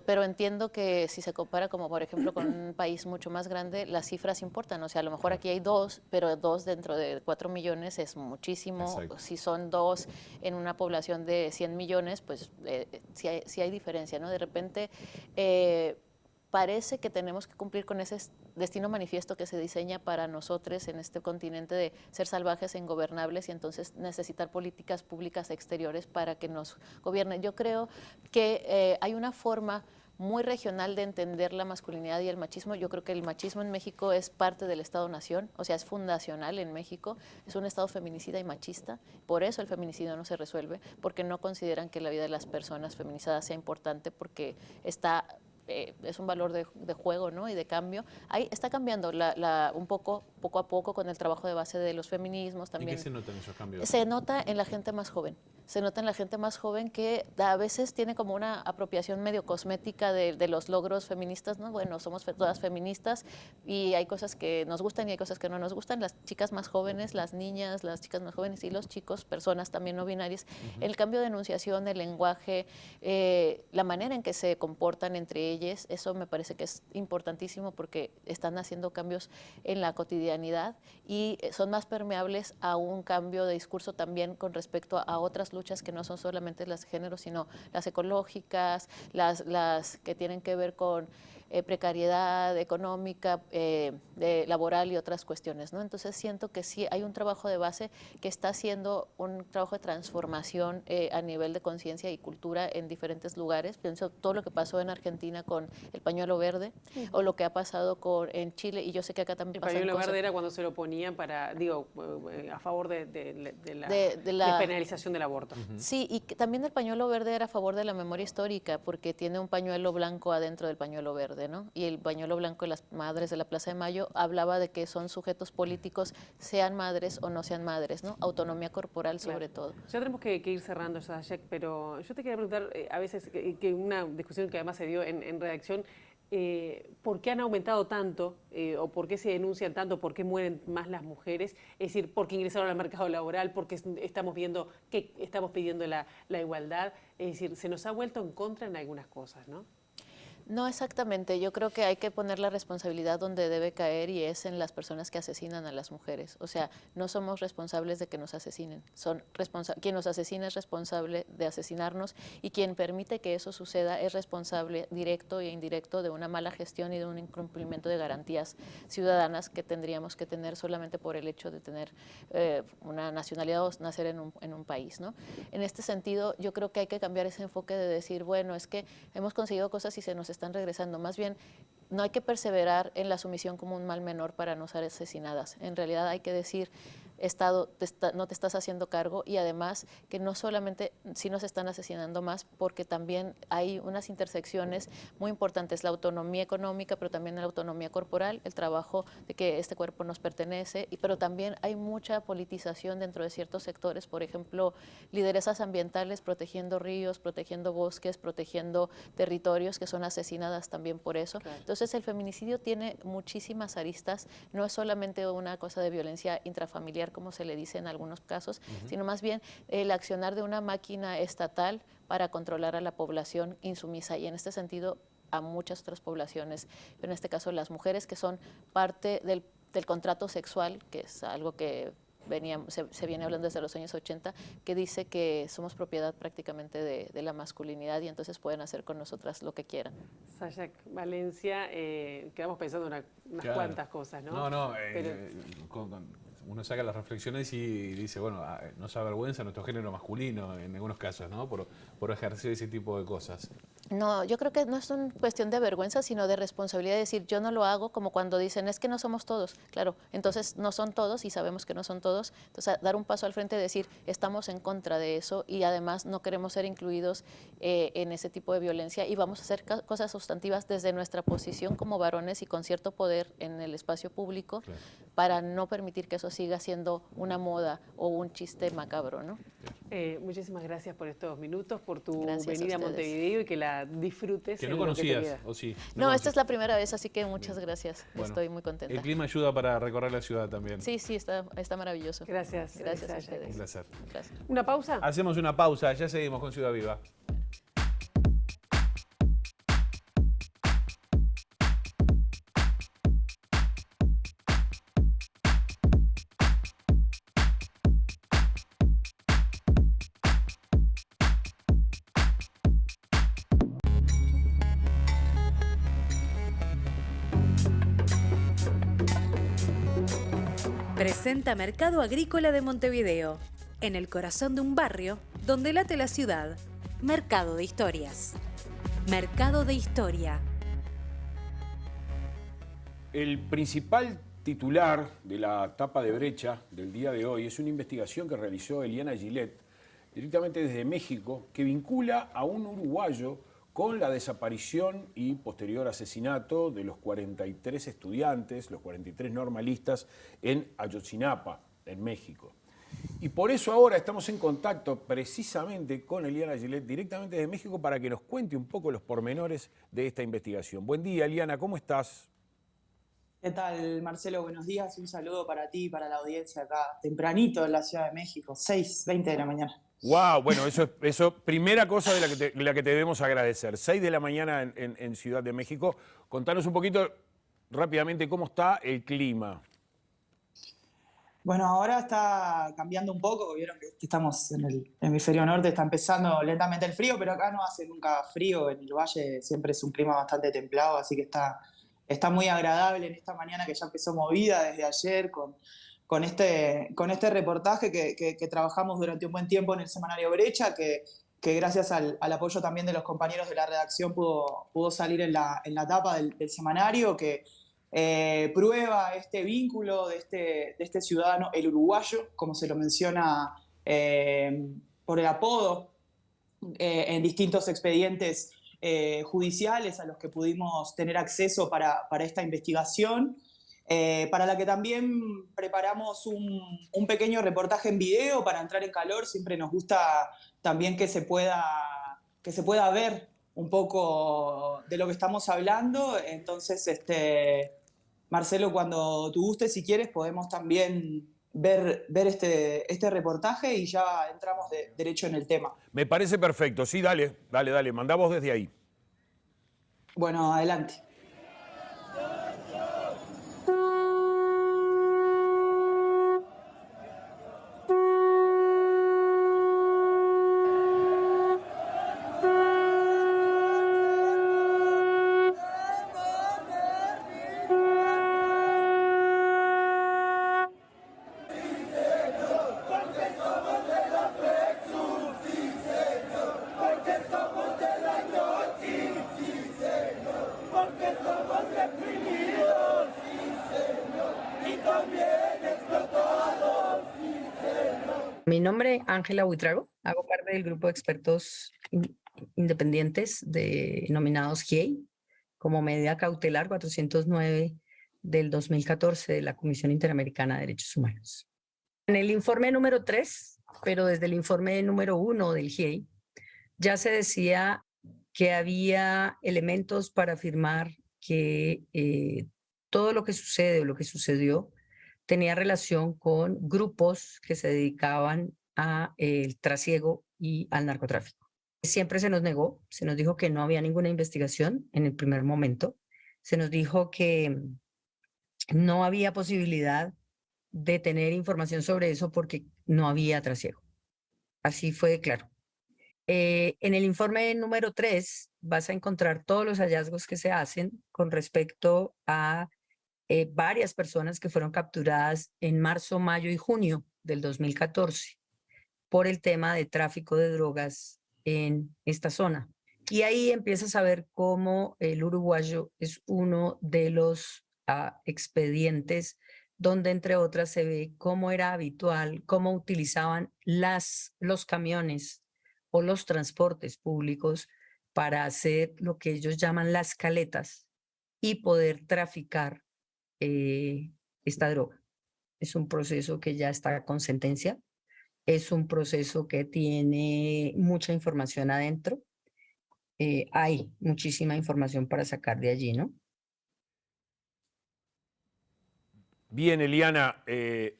S6: pero entiendo que si se compara como por ejemplo con un país mucho más grande, las cifras importan. O sea, a lo mejor aquí hay 2, pero 2 dentro de 4 millones es muchísimo.
S2: Exacto.
S6: Si son 2 en una población de 100 millones, pues sí hay diferencia, ¿no? De repente parece que tenemos que cumplir con ese destino manifiesto que se diseña para nosotros en este continente de ser salvajes e ingobernables, y entonces necesitar políticas públicas exteriores para que nos gobiernen. Yo creo que hay una forma muy regional de entender la masculinidad y el machismo. Yo creo que el machismo en México es parte del Estado-nación, o sea, es fundacional en México, es un Estado feminicida y machista, por eso el feminicidio no se resuelve, porque no consideran que la vida de las personas feminizadas sea importante, porque es un valor de juego, ¿no? Y de cambio. Ahí está cambiando poco a poco con el trabajo de base de los feminismos también.
S2: ¿Y qué se notan esos cambios?
S6: Se nota en la gente más joven. Se nota en la gente más joven que a veces tiene como una apropiación medio cosmética de los logros feministas, ¿no? Bueno, somos todas feministas y hay cosas que nos gustan y hay cosas que no nos gustan. Las chicas más jóvenes, las niñas, las chicas más jóvenes y los chicos, personas también no binarias. El cambio de enunciación, el lenguaje, la manera en que se comportan entre ellas, eso me parece que es importantísimo porque están haciendo cambios en la cotidianidad y son más permeables a un cambio de discurso también con respecto a otras luchas que no son solamente las de género, sino las ecológicas, las que tienen que ver con precariedad económica, laboral y otras cuestiones, ¿no? Entonces siento que sí hay un trabajo de base que está haciendo un trabajo de transformación a nivel de conciencia y cultura en diferentes lugares. Pienso todo lo que pasó en Argentina con el pañuelo verde o lo que ha pasado en Chile, y yo sé que acá también
S3: El
S6: pasan
S3: pañuelo
S6: cosas.
S3: verde era cuando se lo ponían para, digo, a favor de la despenalización del aborto.
S6: Sí, y que también el pañuelo verde era a favor de la memoria histórica porque tiene un pañuelo blanco adentro del pañuelo verde, ¿no? Y el pañuelo blanco de las madres de la Plaza de Mayo hablaba de que son sujetos políticos, sean madres o no sean madres, ¿no? Autonomía corporal sobre todo.
S3: Ya tenemos que ir cerrando, Zayek, pero yo te quería preguntar, a veces, que una discusión que además se dio en redacción, ¿por qué han aumentado tanto o por qué se denuncian tanto, por qué mueren más las mujeres? Es decir, ¿porque ingresaron al mercado laboral, porque estamos viendo que estamos pidiendo la igualdad? Es decir, se nos ha vuelto en contra en algunas cosas, ¿no?
S6: No exactamente, yo creo que hay que poner la responsabilidad donde debe caer y es en las personas que asesinan a las mujeres. O sea, no somos responsables de que nos asesinen, quien nos asesina es responsable de asesinarnos y quien permite que eso suceda es responsable directo e indirecto de una mala gestión y de un incumplimiento de garantías ciudadanas que tendríamos que tener solamente por el hecho de tener una nacionalidad o nacer en un país, ¿no? En este sentido, yo creo que hay que cambiar ese enfoque de decir, bueno, es que hemos conseguido cosas y se nos están regresando. Más bien, no hay que perseverar en la sumisión como un mal menor para no ser asesinadas. En realidad hay que decir, Estado, no te estás haciendo cargo, y además que no solamente sí nos están asesinando más, porque también hay unas intersecciones muy importantes, la autonomía económica, pero también la autonomía corporal, el trabajo de que este cuerpo nos pertenece, pero también hay mucha politización dentro de ciertos sectores, por ejemplo, lideresas ambientales protegiendo ríos, protegiendo bosques, protegiendo territorios que son asesinadas también por eso. Claro. Entonces el feminicidio tiene muchísimas aristas, no es solamente una cosa de violencia intrafamiliar, como se le dice en algunos casos, sino más bien el accionar de una máquina estatal para controlar a la población insumisa, y en este sentido a muchas otras poblaciones, pero en este caso las mujeres, que son parte del contrato sexual, que es algo que se viene hablando desde los años 80, que dice que somos propiedad prácticamente de la masculinidad y entonces pueden hacer con nosotras lo que quieran.
S3: Zayek Valencia, quedamos pensando en unas cuantas cosas, ¿no?
S2: Uno saca las reflexiones y dice, bueno, nos avergüenza nuestro género masculino en algunos casos, ¿no? Por ejercer ese tipo de cosas.
S6: No, yo creo que no es una cuestión de vergüenza, sino de responsabilidad, de decir, yo no lo hago, como cuando dicen, es que no somos todos. Claro, entonces no son todos y sabemos que no son todos. Entonces, dar un paso al frente y decir, estamos en contra de eso y además no queremos ser incluidos en ese tipo de violencia y vamos a hacer cosas sustantivas desde nuestra posición como varones y con cierto poder en el espacio público, claro, para no permitir que eso siga siendo una moda o un chiste macabro, ¿no?
S3: Muchísimas gracias por estos minutos, por tu
S6: Gracias
S3: venida a Montevideo y que la disfrutes.
S2: Que no conocías, ¿o sí?
S6: No, esta es la primera vez, así que muchas gracias.
S2: Bueno,
S6: estoy muy contenta.
S2: El clima ayuda para recorrer la ciudad también.
S6: Sí, está maravilloso.
S3: Gracias.
S6: Gracias a ustedes.
S2: Un placer.
S6: Gracias.
S3: ¿Una pausa?
S2: Hacemos una pausa, ya seguimos con Ciudad Viva.
S7: Presenta Mercado Agrícola de Montevideo, en el corazón de un barrio donde late la ciudad. Mercado de Historias. Mercado de Historia.
S1: El principal titular de la tapa de brecha del día de hoy es una investigación que realizó Eliana Gillette directamente desde México, que vincula a un uruguayo con la desaparición y posterior asesinato de los 43 estudiantes, los 43 normalistas en Ayotzinapa, en México. Y por eso ahora estamos en contacto precisamente con Eliana Gillette, directamente desde México, para que nos cuente un poco los pormenores de esta investigación. Buen día, Eliana, ¿cómo estás?
S8: ¿Qué tal, Marcelo? Buenos días. Un saludo para ti y para la audiencia acá, tempranito en la Ciudad de México, 6:20 de la mañana.
S1: Wow, bueno, eso primera cosa de la que te debemos agradecer. 6 de la mañana en Ciudad de México. Contanos un poquito rápidamente cómo está el clima.
S8: Bueno, ahora está cambiando un poco, vieron que estamos en el hemisferio norte, está empezando lentamente el frío, pero acá no hace nunca frío, en el valle siempre es un clima bastante templado, así que está muy agradable en esta mañana que ya empezó movida desde ayer con este reportaje que trabajamos durante un buen tiempo en el semanario Brecha, que gracias al apoyo también de los compañeros de la redacción pudo salir en la tapa del semanario, que prueba este vínculo de este ciudadano, el uruguayo, como se lo menciona por el apodo en distintos expedientes judiciales a los que pudimos tener acceso para esta investigación, para la que también preparamos un pequeño reportaje en video para entrar en calor. Siempre nos gusta también que se pueda ver un poco de lo que estamos hablando. Entonces, Marcelo, cuando tú gustes, si quieres, podemos también ver este reportaje y ya entramos derecho en el tema.
S1: Me parece perfecto. Sí, dale. Mandamos desde ahí.
S8: Bueno, adelante.
S9: Mi nombre es Ángela Buitrago, hago parte del grupo de expertos independientes denominados GIEI, como medida cautelar 409 del 2014 de la Comisión Interamericana de Derechos Humanos. En el informe número 3, pero desde el informe número 1 del GIEI, ya se decía que había elementos para afirmar que todo lo que sucede o lo que sucedió tenía relación con grupos que se dedicaban al trasiego y al narcotráfico. Siempre se nos negó, se nos dijo que no había ninguna investigación en el primer momento, se nos dijo que no había posibilidad de tener información sobre eso porque no había trasiego. Así fue claro. En el informe número 3 vas a encontrar todos los hallazgos que se hacen con respecto a varias personas que fueron capturadas en marzo, mayo y junio del 2014 por el tema de tráfico de drogas en esta zona. Y ahí empiezas a ver cómo el uruguayo es uno de los expedientes donde, entre otras, se ve cómo era habitual, cómo utilizaban los camiones o los transportes públicos para hacer lo que ellos llaman las caletas y poder traficar esta droga. Es un proceso que ya está con sentencia, es un proceso que tiene mucha información adentro, hay muchísima información para sacar de allí, ¿no?
S1: Bien, Eliana,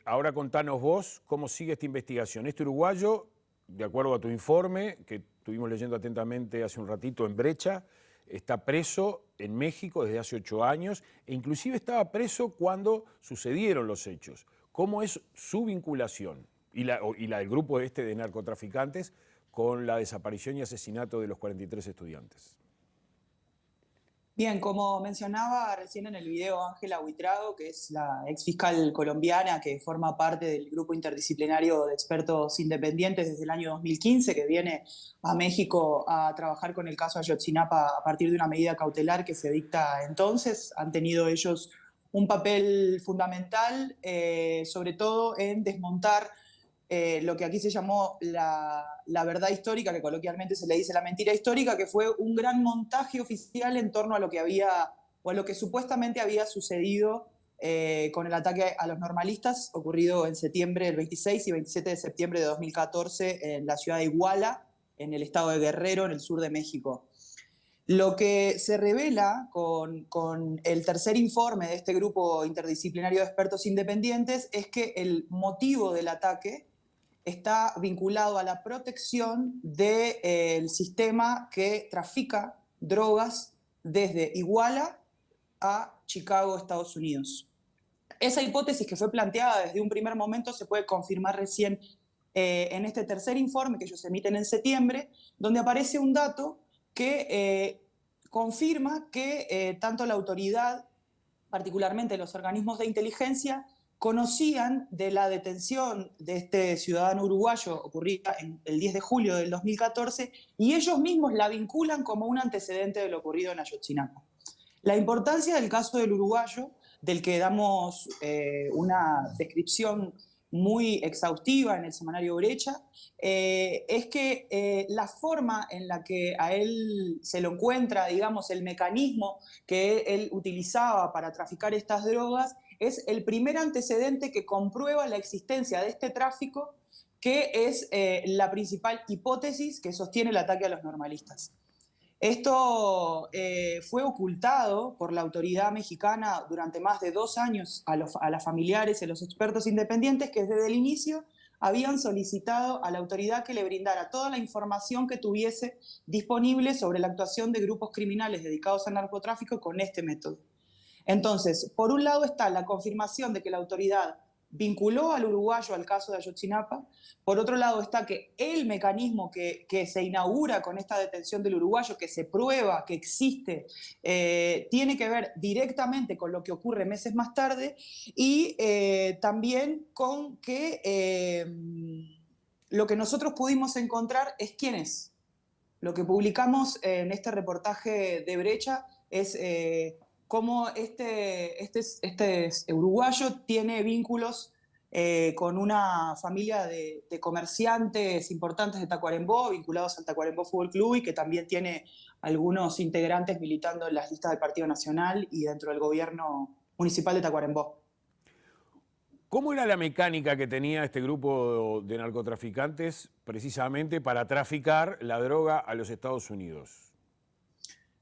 S1: ahora contanos vos cómo sigue esta investigación. Este uruguayo, de acuerdo a tu informe, que estuvimos leyendo atentamente hace un ratito en Brecha, está preso en México desde hace 8 años e inclusive estaba preso cuando sucedieron los hechos. ¿Cómo es su vinculación y la del grupo de narcotraficantes con la desaparición y asesinato de los 43 estudiantes?
S8: Bien, como mencionaba recién en el video Ángela Buitrago, que es la ex fiscal colombiana que forma parte del grupo interdisciplinario de expertos independientes desde el año 2015, que viene a México a trabajar con el caso Ayotzinapa a partir de una medida cautelar que se dicta entonces. Han tenido ellos un papel fundamental, sobre todo en desmontar lo que aquí se llamó la verdad histórica, que coloquialmente se le dice la mentira histórica, que fue un gran montaje oficial en torno a lo que había, o a lo que supuestamente había sucedido con el ataque a los normalistas, ocurrido en septiembre, el 26 y 27 de septiembre de 2014, en la ciudad de Iguala, en el estado de Guerrero, en el sur de México. Lo que se revela con el tercer informe de este grupo interdisciplinario de expertos independientes es que el motivo del ataque está vinculado a la protección del sistema que trafica drogas desde Iguala a Chicago, Estados Unidos. Esa hipótesis que fue planteada desde un primer momento se puede confirmar recién en este tercer informe que ellos emiten en septiembre, donde aparece un dato que confirma que tanto la autoridad, particularmente los organismos de inteligencia, conocían de la detención de este ciudadano uruguayo ocurrida el 10 de julio del 2014 y ellos mismos la vinculan como un antecedente de lo ocurrido en Ayotzinapa. La importancia del caso del uruguayo, del que damos una descripción muy exhaustiva en el semanario Brecha, es que la forma en la que a él se lo encuentra, digamos, el mecanismo que él utilizaba para traficar estas drogas, es el primer antecedente que comprueba la existencia de este tráfico, que es la principal hipótesis que sostiene el ataque a los normalistas. Esto fue ocultado por la autoridad mexicana durante más de 2 años a las familiares y a los expertos independientes que desde el inicio habían solicitado a la autoridad que le brindara toda la información que tuviese disponible sobre la actuación de grupos criminales dedicados al narcotráfico con este método. Entonces, por un lado está la confirmación de que la autoridad vinculó al uruguayo al caso de Ayotzinapa. Por otro lado está que el mecanismo que se inaugura con esta detención del uruguayo, que se prueba que existe, tiene que ver directamente con lo que ocurre meses más tarde y también con que lo que nosotros pudimos encontrar es quién es. Lo que publicamos en este reportaje de Brecha es cómo este uruguayo tiene vínculos con una familia de comerciantes importantes de Tacuarembó, vinculados al Tacuarembó Fútbol Club, y que también tiene algunos integrantes militando en las listas del Partido Nacional y dentro del gobierno municipal de Tacuarembó.
S1: ¿Cómo era la mecánica que tenía este grupo de narcotraficantes precisamente para traficar la droga a los Estados Unidos?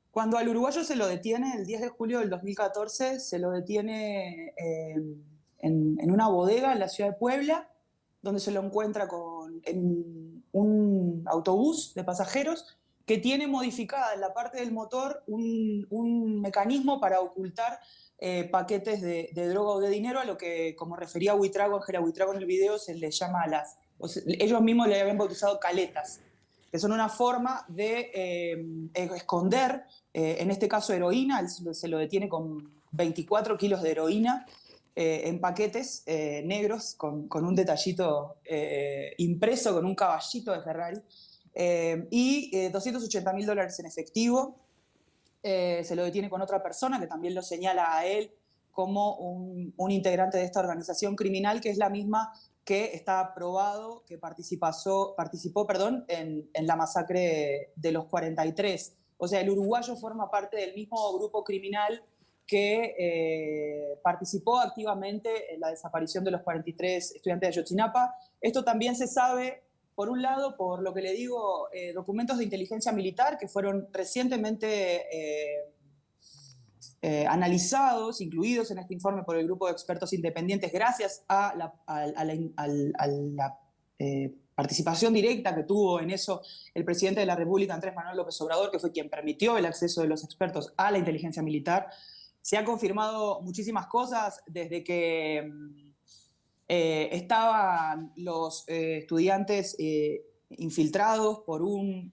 S8: Cuando al uruguayo se lo detiene el 10 de julio del 2014, se lo detiene en una bodega en la ciudad de Puebla, donde se lo encuentra en un autobús de pasajeros que tiene modificada en la parte del motor un mecanismo para ocultar paquetes de droga o de dinero, a lo que, como refería Ángela Buitrago en el video, se les llama ellos mismos le habían bautizado caletas, que son una forma de esconder, en este caso heroína. Él se lo detiene con 24 kilos de heroína en paquetes negros con un detallito impreso con un caballito de Ferrari, y $280.000 en efectivo. Se lo detiene con otra persona que también lo señala a él como un integrante de esta organización criminal, que es la misma que está probado que participó en la masacre de los 43. O sea, el uruguayo forma parte del mismo grupo criminal que participó activamente en la desaparición de los 43 estudiantes de Ayotzinapa. Esto también se sabe, por un lado, por lo que le digo, documentos de inteligencia militar que fueron recientemente analizados, incluidos en este informe por el grupo de expertos independientes, gracias a la participación directa que tuvo en eso el presidente de la República, Andrés Manuel López Obrador, que fue quien permitió el acceso de los expertos a la inteligencia militar. Se han confirmado muchísimas cosas desde que estaban los estudiantes infiltrados por un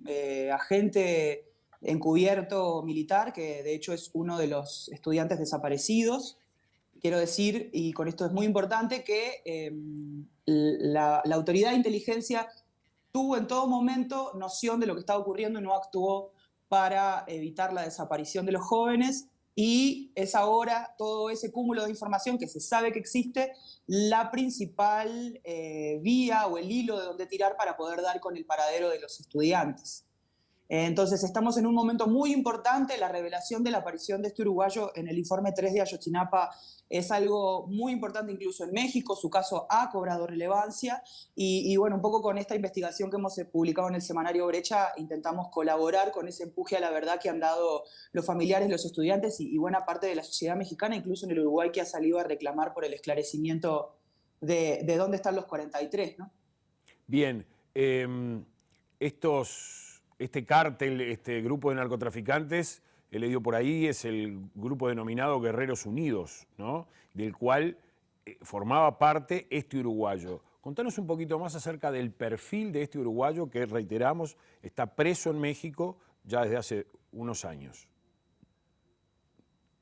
S8: agente encubierto militar, que de hecho es uno de los estudiantes desaparecidos. Quiero decir, y con esto es muy importante, que la autoridad de inteligencia tuvo en todo momento noción de lo que estaba ocurriendo y no actuó para evitar la desaparición de los jóvenes, y es ahora todo ese cúmulo de información que se sabe que existe la principal vía o el hilo de donde tirar para poder dar con el paradero de los estudiantes. Entonces estamos en un momento muy importante. La revelación de la aparición de este uruguayo en el informe 3 de Ayotzinapa es algo muy importante incluso en México. Su caso ha cobrado relevancia y bueno, un poco con esta investigación que hemos publicado en el semanario Brecha intentamos colaborar con ese empuje a la verdad que han dado los familiares, los estudiantes y buena parte de la sociedad mexicana, incluso en el Uruguay, que ha salido a reclamar por el esclarecimiento de dónde están los 43, ¿no?
S1: Bien, este cártel, este grupo de narcotraficantes, he leído por ahí, es el grupo denominado Guerreros Unidos, ¿no? Del cual formaba parte este uruguayo. Contanos un poquito más acerca del perfil de este uruguayo que, reiteramos, está preso en México ya desde hace unos años.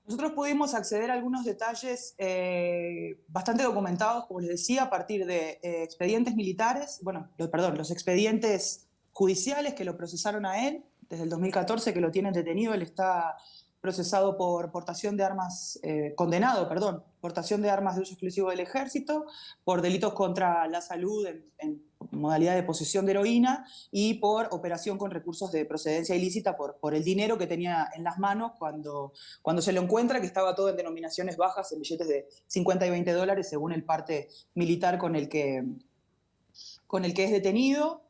S8: Nosotros pudimos acceder a algunos detalles bastante documentados, como les decía, a partir de expedientes militares, los expedientes judiciales que lo procesaron a él desde el 2014, que lo tienen detenido. Él está procesado por portación de armas, portación de armas de uso exclusivo del ejército, por delitos contra la salud en modalidad de posesión de heroína y por operación con recursos de procedencia ilícita por el dinero que tenía en las manos cuando se lo encuentra, que estaba todo en denominaciones bajas, en billetes de 50 y 20 dólares, según el parte militar con el que es detenido.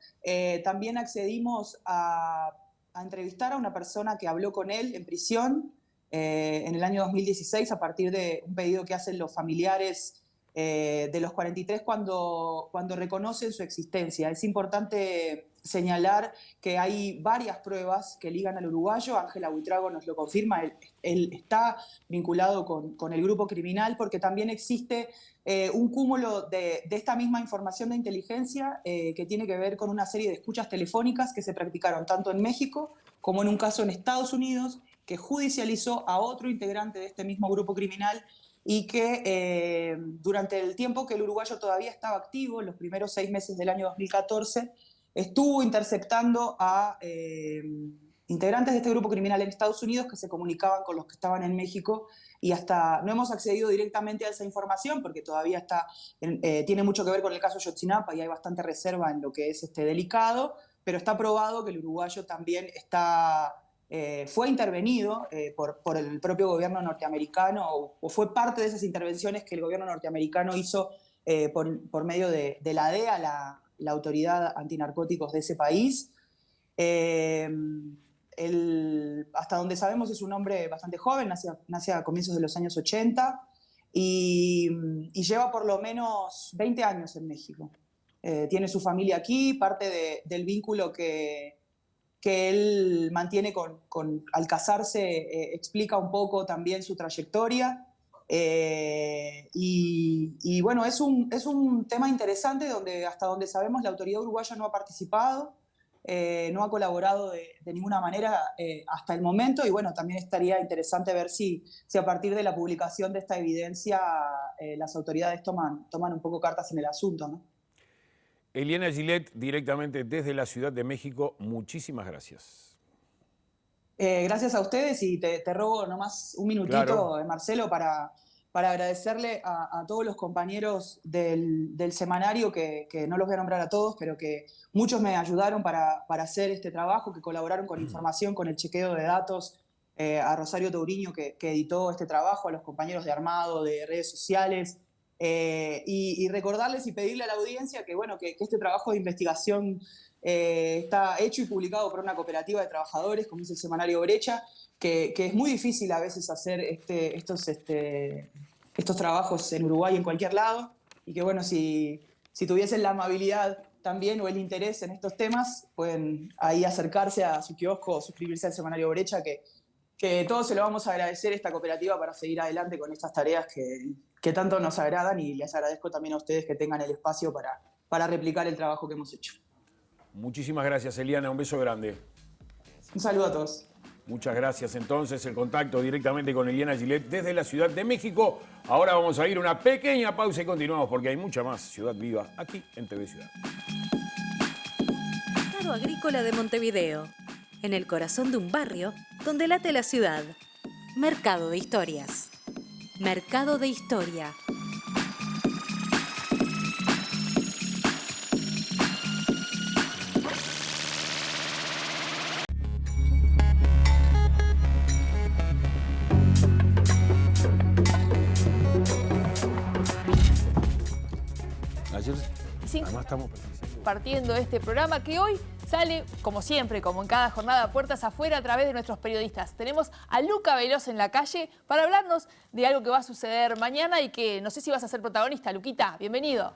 S8: También accedimos a entrevistar a una persona que habló con él en prisión en el año 2016 a partir de un pedido que hacen los familiares de los 43 cuando reconocen su existencia. Es importante señalar que hay varias pruebas que ligan al uruguayo. Ángela Buitrago nos lo confirma, él está vinculado con el grupo criminal, porque también existe un cúmulo de esta misma información de inteligencia que tiene que ver con una serie de escuchas telefónicas que se practicaron tanto en México como en un caso en Estados Unidos, que judicializó a otro integrante de este mismo grupo criminal y que durante el tiempo que el uruguayo todavía estaba activo, en los primeros 6 meses del año 2014, estuvo interceptando a integrantes de este grupo criminal en Estados Unidos que se comunicaban con los que estaban en México, y hasta no hemos accedido directamente a esa información porque todavía tiene mucho que ver con el caso Ayotzinapa y hay bastante reserva en lo que es delicado, pero está probado que el uruguayo también fue intervenido por el propio gobierno norteamericano o fue parte de esas intervenciones que el gobierno norteamericano hizo por medio de la DEA, la autoridad antinarcóticos de ese país. Hasta donde sabemos es un hombre bastante joven, nace a comienzos de los años 80 y lleva por lo menos 20 años en México. Tiene su familia aquí, parte del vínculo que él mantiene al casarse explica un poco también su trayectoria. Y bueno, es un tema interesante donde hasta donde sabemos la autoridad uruguaya no ha participado, no ha colaborado de ninguna manera hasta el momento, y bueno, también estaría interesante ver si a partir de la publicación de esta evidencia las autoridades toman un poco cartas en el asunto, ¿no?
S1: Eliana Gillet, directamente desde la Ciudad de México, muchísimas gracias.
S8: Gracias a ustedes, y te robo nomás un minutito, claro, Marcelo, para agradecerle a todos los compañeros del semanario, que no los voy a nombrar a todos, pero que muchos me ayudaron para hacer este trabajo, que colaboraron con información, con el chequeo de datos, a Rosario Touriño, que editó este trabajo, a los compañeros de Armado, de redes sociales, y recordarles y pedirle a la audiencia que este trabajo de investigación está hecho y publicado por una cooperativa de trabajadores, como es el semanario Brecha, que es muy difícil a veces hacer estos trabajos en Uruguay, en cualquier lado, y que bueno, si tuviesen la amabilidad también o el interés en estos temas, pueden ahí acercarse a su kiosco o suscribirse al semanario Brecha, que todos se lo vamos a agradecer a esta cooperativa para seguir adelante con estas tareas que tanto nos agradan, y les agradezco también a ustedes que tengan el espacio para replicar el trabajo que hemos hecho.
S1: Muchísimas gracias, Eliana, un beso grande.
S8: Un saludo a todos.
S1: Muchas gracias. Entonces, el contacto directamente con Eliana Gillet desde la Ciudad de México. Ahora vamos a ir a una pequeña pausa y continuamos porque hay mucha más Ciudad Viva aquí en TV Ciudad.
S7: Mercado Agrícola de Montevideo, en el corazón de un barrio donde late la ciudad. Mercado de Historias. Mercado de Historia.
S1: Además estamos
S4: partiendo de este programa que hoy sale, como siempre, como en cada jornada, puertas afuera a través de nuestros periodistas. Tenemos a Luca Veloz en la calle para hablarnos de algo que va a suceder mañana y que no sé si vas a ser protagonista. Luquita, bienvenido.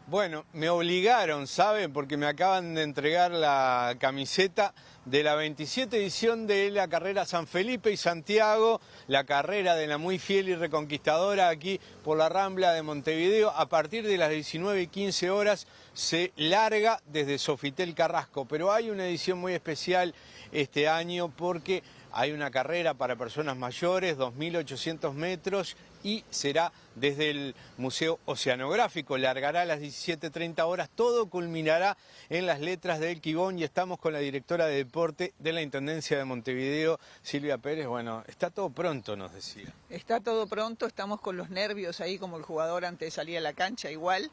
S10: Bueno, me obligaron, ¿saben? Porque me acaban de entregar la camiseta de la 27 edición de la carrera San Felipe y Santiago, la carrera de la muy fiel y reconquistadora aquí por la Rambla de Montevideo. A partir de las 19:15 horas se larga desde Sofitel Carrasco, pero hay una edición muy especial este año porque hay una carrera para personas mayores, 2.800 metros, y será desde el Museo Oceanográfico. Largará a las 17:30 horas. Todo culminará en las Letras del Quibón y estamos con la directora de deporte de la Intendencia de Montevideo, Silvia Pérez. Bueno, está todo pronto, nos decía.
S11: Está todo pronto, estamos con los nervios ahí como el jugador antes de salir a la cancha igual.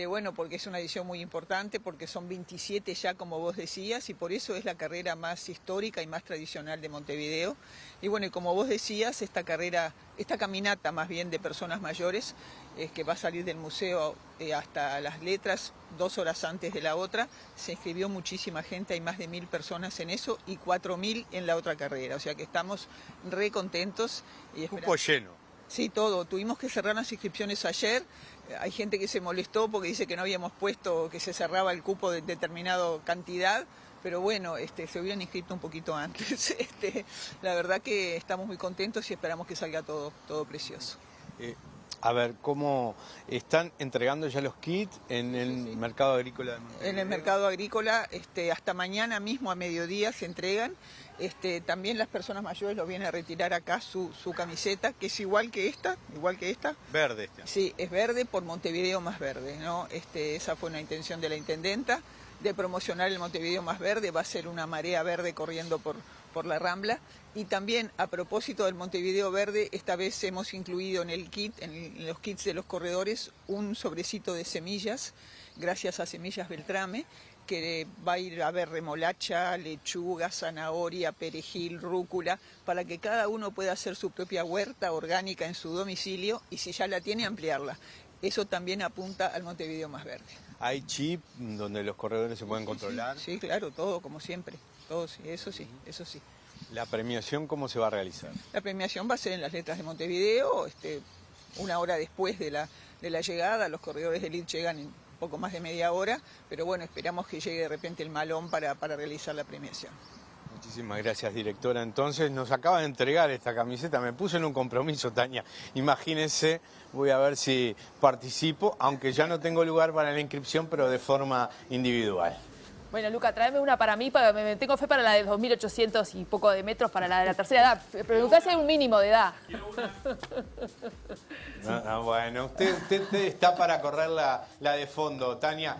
S11: Bueno, porque es una edición muy importante, porque son 27 ya, como vos decías, y por eso es la carrera más histórica y más tradicional de Montevideo. Y bueno, y como vos decías, esta caminata más bien de personas mayores, que va a salir del museo hasta las Letras 2 horas antes de la otra, se inscribió muchísima gente, hay más de 1000 personas en eso y 4000 en la otra carrera, o sea que estamos re contentos. Y
S10: cupo lleno.
S11: Sí, todo. Tuvimos que cerrar las inscripciones ayer. Hay gente que se molestó porque dice que no habíamos puesto que se cerraba el cupo de determinada cantidad, pero bueno, se hubieran inscrito un poquito antes. La verdad que estamos muy contentos y esperamos que salga todo precioso.
S10: A ver, ¿cómo están entregando ya los kits en el mercado agrícola de Montevideo?
S11: En el mercado agrícola, hasta mañana mismo a mediodía se entregan. También las personas mayores lo vienen a retirar acá su camiseta, que es igual que esta.
S10: Verde.
S11: Sí, es verde por Montevideo Más Verde, ¿no? Esa fue una intención de la intendenta, de promocionar el Montevideo Más Verde. Va a ser una marea verde corriendo por la Rambla. Y también, a propósito del Montevideo Verde, esta vez hemos incluido en el kit, en los kits de los corredores, un sobrecito de semillas, gracias a Semillas Beltrame, que va a ir a ver remolacha, lechuga, zanahoria, perejil, rúcula, para que cada uno pueda hacer su propia huerta orgánica en su domicilio y si ya la tiene, ampliarla. Eso también apunta al Montevideo Más Verde.
S10: ¿Hay chip donde los corredores se pueden controlar?
S11: Sí, claro, todo como siempre. Todo, sí, eso sí, eso sí.
S10: ¿La premiación cómo se va a realizar?
S11: La premiación va a ser en las Letras de Montevideo, una hora después de la llegada. Los corredores de elite llegan en poco más de media hora, pero bueno, esperamos que llegue de repente el malón para realizar la premiación.
S10: Muchísimas gracias, directora. Entonces, nos acaba de entregar esta camiseta, me puse en un compromiso, Tania. Imagínense, voy a ver si participo, aunque ya no tengo lugar para la inscripción, pero de forma individual.
S4: Bueno, Luca, tráeme una para mí, me tengo fe para la de 2.800 y poco de metros para la de la tercera edad. Preguntá si hay un mínimo de edad.
S10: Bueno, usted está para correr la de fondo, Tania.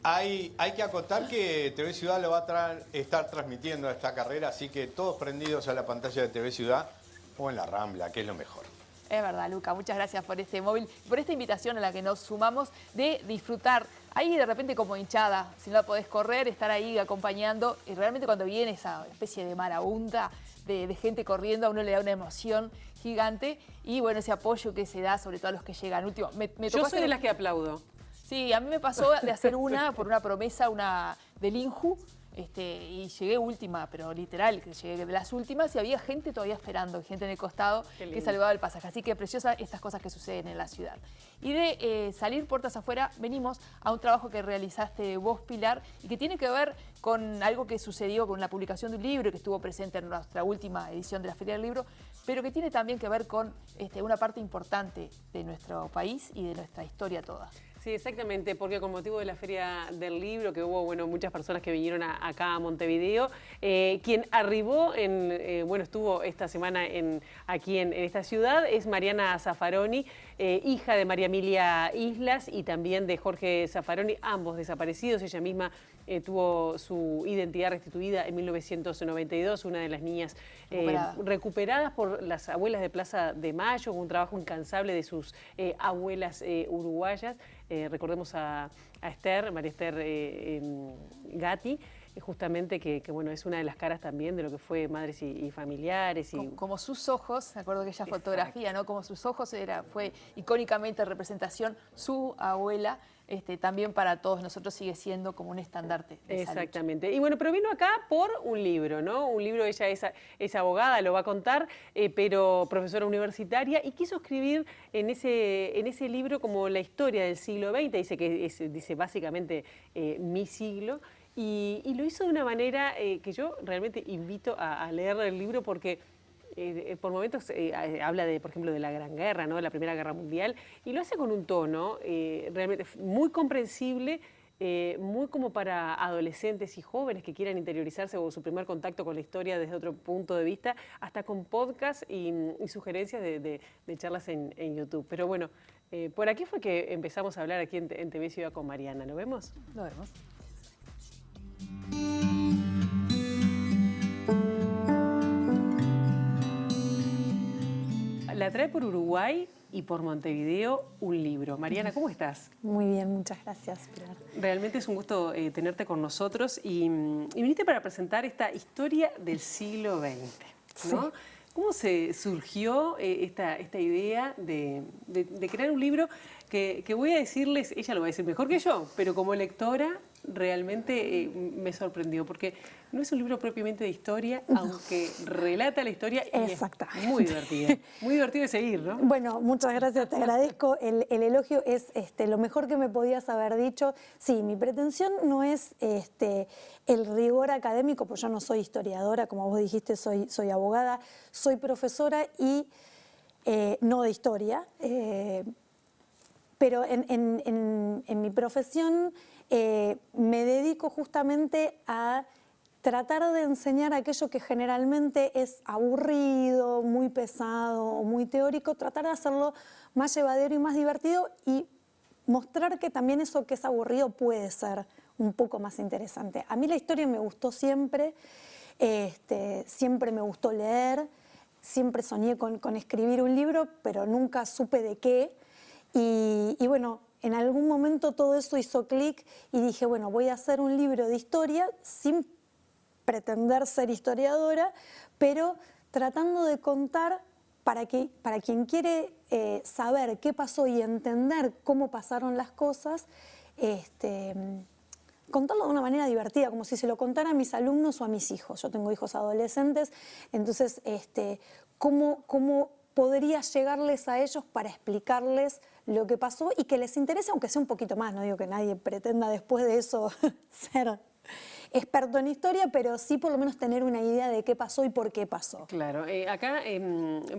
S10: Hay que acotar que TV Ciudad lo va a estar transmitiendo esta carrera, así que todos prendidos a la pantalla de TV Ciudad o en la Rambla, que es lo mejor.
S4: Es verdad, Luca, muchas gracias por este móvil, por esta invitación a la que nos sumamos de disfrutar. Ahí de repente como hinchada, si no la podés correr, estar ahí acompañando. Y realmente cuando viene esa especie de marabunta de gente corriendo, a uno le da una emoción gigante. Y bueno, ese apoyo que se da, sobre todo a los que llegan. Último, me tocó
S3: Yo soy de las que aplaudo.
S4: Sí, a mí me pasó de hacer por una promesa, una del INJU, y llegué última, pero literal, que llegué de las últimas y había gente todavía esperando, gente en el costado que saludaba el pasaje. Así que preciosas estas cosas que suceden en la ciudad. Y de salir puertas afuera, venimos a un trabajo que realizaste vos, Pilar, y que tiene que ver con algo que sucedió con la publicación de un libro que estuvo presente en nuestra última edición de la Feria del Libro, pero que tiene también que ver con una parte importante de nuestro país y de nuestra historia toda.
S3: Sí, exactamente, porque con motivo de la Feria del Libro, que hubo muchas personas que vinieron acá a Montevideo, quien arribó, estuvo esta semana aquí en esta ciudad, es Mariana Zaffaroni, hija de María Emilia Islas y también de Jorge Zaffaroni, ambos desaparecidos. Ella misma tuvo su identidad restituida en 1992, una de las niñas recuperadas por las abuelas de Plaza de Mayo, con un trabajo incansable de sus abuelas uruguayas. Recordemos a Esther, María Esther Gatti, justamente que es una de las caras también de lo que fue Madres y Familiares.
S4: Como sus ojos, me acuerdo que ella fotografía, ¿no? Como sus ojos fue icónicamente representación, su abuela. También para todos nosotros sigue siendo como un estandarte de
S3: Exactamente. Y bueno, pero vino acá por un libro, ¿no? Un libro, ella es abogada, lo va a contar, pero profesora universitaria, y quiso escribir en ese libro como la historia del siglo XX, dice básicamente mi siglo, y lo hizo de una manera que yo realmente invito a leer el libro porque por momentos habla de, por ejemplo, de la Gran Guerra, ¿no? De la Primera Guerra Mundial, y lo hace con un tono realmente muy comprensible, muy como para adolescentes y jóvenes que quieran interiorizarse o su primer contacto con la historia desde otro punto de vista, hasta con podcast y sugerencias de charlas en YouTube. Pero bueno, por aquí fue que empezamos a hablar aquí en TV Ciudad con Mariana. ¿Lo vemos?
S4: Lo vemos.
S3: La trae por Uruguay y por Montevideo un libro. Mariana, ¿cómo estás?
S12: Muy bien, muchas gracias, Pilar.
S3: Realmente es un gusto tenerte con nosotros y viniste para presentar esta historia del siglo XX, ¿no?
S12: Sí.
S3: ¿Cómo se surgió esta idea de crear un libro que voy a decirles, ella lo va a decir mejor que yo, pero como lectora realmente me sorprendió, porque no es un libro propiamente de historia, aunque relata la historia y es muy divertida. Muy divertido de seguir, ¿no?
S12: Bueno, muchas gracias, te agradezco. El elogio es lo mejor que me podías haber dicho. Sí, mi pretensión no es el rigor académico, pues yo no soy historiadora, como vos dijiste, soy abogada, soy profesora y no de historia, pero en mi profesión me dedico justamente a tratar de enseñar aquello que generalmente es aburrido, muy pesado o muy teórico, tratar de hacerlo más llevadero y más divertido y mostrar que también eso que es aburrido puede ser un poco más interesante. A mí la historia me gustó siempre, siempre me gustó leer, siempre soñé con escribir un libro, pero nunca supe de qué. Y bueno, en algún momento todo eso hizo clic y dije, bueno, voy a hacer un libro de historia sin pretender ser historiadora, pero tratando de contar para quien quiere saber qué pasó y entender cómo pasaron las cosas, contarlo de una manera divertida, como si se lo contara a mis alumnos o a mis hijos. Yo tengo hijos adolescentes, entonces, ¿cómo podría llegarles a ellos para explicarles lo que pasó y que les interese, aunque sea un poquito más? No digo que nadie pretenda después de eso ser experto en historia, pero sí por lo menos tener una idea de qué pasó y por qué pasó.
S3: Claro. Acá,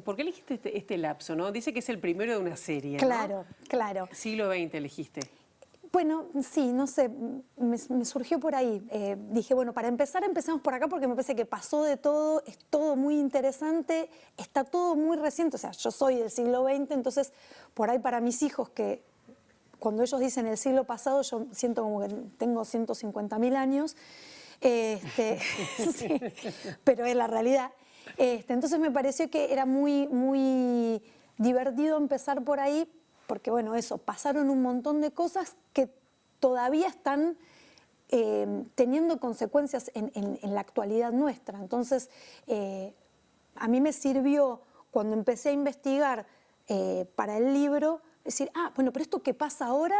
S3: ¿por qué elegiste este lapso, no? Dice que es el primero de una serie,
S12: Claro,
S3: ¿no?
S12: claro.
S3: Siglo XX elegiste.
S12: Bueno, sí, no sé, me surgió por ahí. Dije, bueno, para empezar, empecemos por acá porque me parece que pasó de todo, es todo muy interesante, está todo muy reciente. O sea, yo soy del siglo XX, entonces por ahí para mis hijos, que cuando ellos dicen el siglo pasado, yo siento como que tengo 150.000 años, sí, pero es la realidad. Entonces me pareció que era muy, muy divertido empezar por ahí, porque bueno, eso, pasaron un montón de cosas que todavía están teniendo consecuencias en la actualidad nuestra. Entonces, a mí me sirvió cuando empecé a investigar para el libro, decir, bueno, pero esto que pasa ahora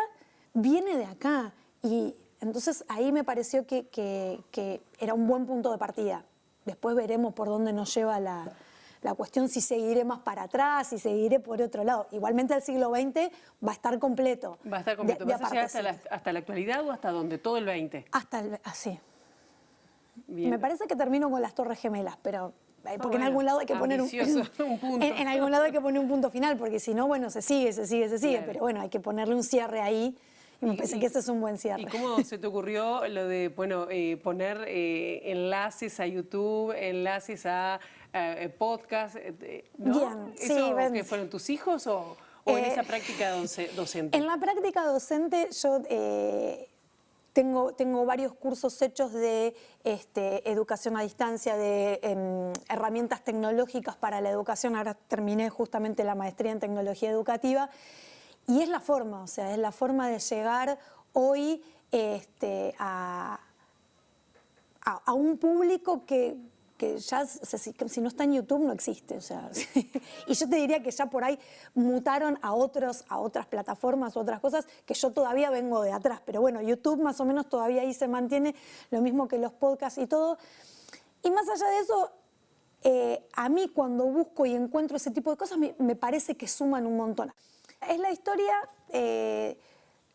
S12: viene de acá. Y entonces ahí me pareció que era un buen punto de partida. Después veremos por dónde nos lleva la cuestión, si seguiré más para atrás, si seguiré por otro lado. Igualmente el siglo XX va a estar completo.
S3: Va a estar completo. ¿Vas a llegar hasta la actualidad o hasta dónde? ¿Todo el XX?
S12: Hasta así. Me parece que termino con las Torres Gemelas, pero porque en algún lado hay que poner un punto. En algún lado hay que poner un punto final, porque si no, bueno, se sigue. Claro. Pero bueno, hay que ponerle un cierre ahí. Y me parece que ese es un buen cierre.
S3: ¿Y cómo se te ocurrió lo de poner enlaces a YouTube, enlaces a podcast? ¿No?
S12: Bien,
S3: ¿Eso
S12: sí,
S3: que fueron tus hijos o en esa práctica docente?
S12: En la práctica docente yo tengo varios cursos hechos de educación a distancia, de herramientas tecnológicas para la educación. Ahora terminé justamente la maestría en tecnología educativa. Y es la forma, o sea, es la forma de llegar hoy a un público que ya, o sea, si no está en YouTube no existe. O sea, y yo te diría que ya por ahí mutaron a otras plataformas, otras cosas, que yo todavía vengo de atrás. Pero bueno, YouTube más o menos todavía ahí se mantiene, lo mismo que los podcasts y todo. Y más allá de eso, a mí cuando busco y encuentro ese tipo de cosas, me parece que suman un montón. Es la historia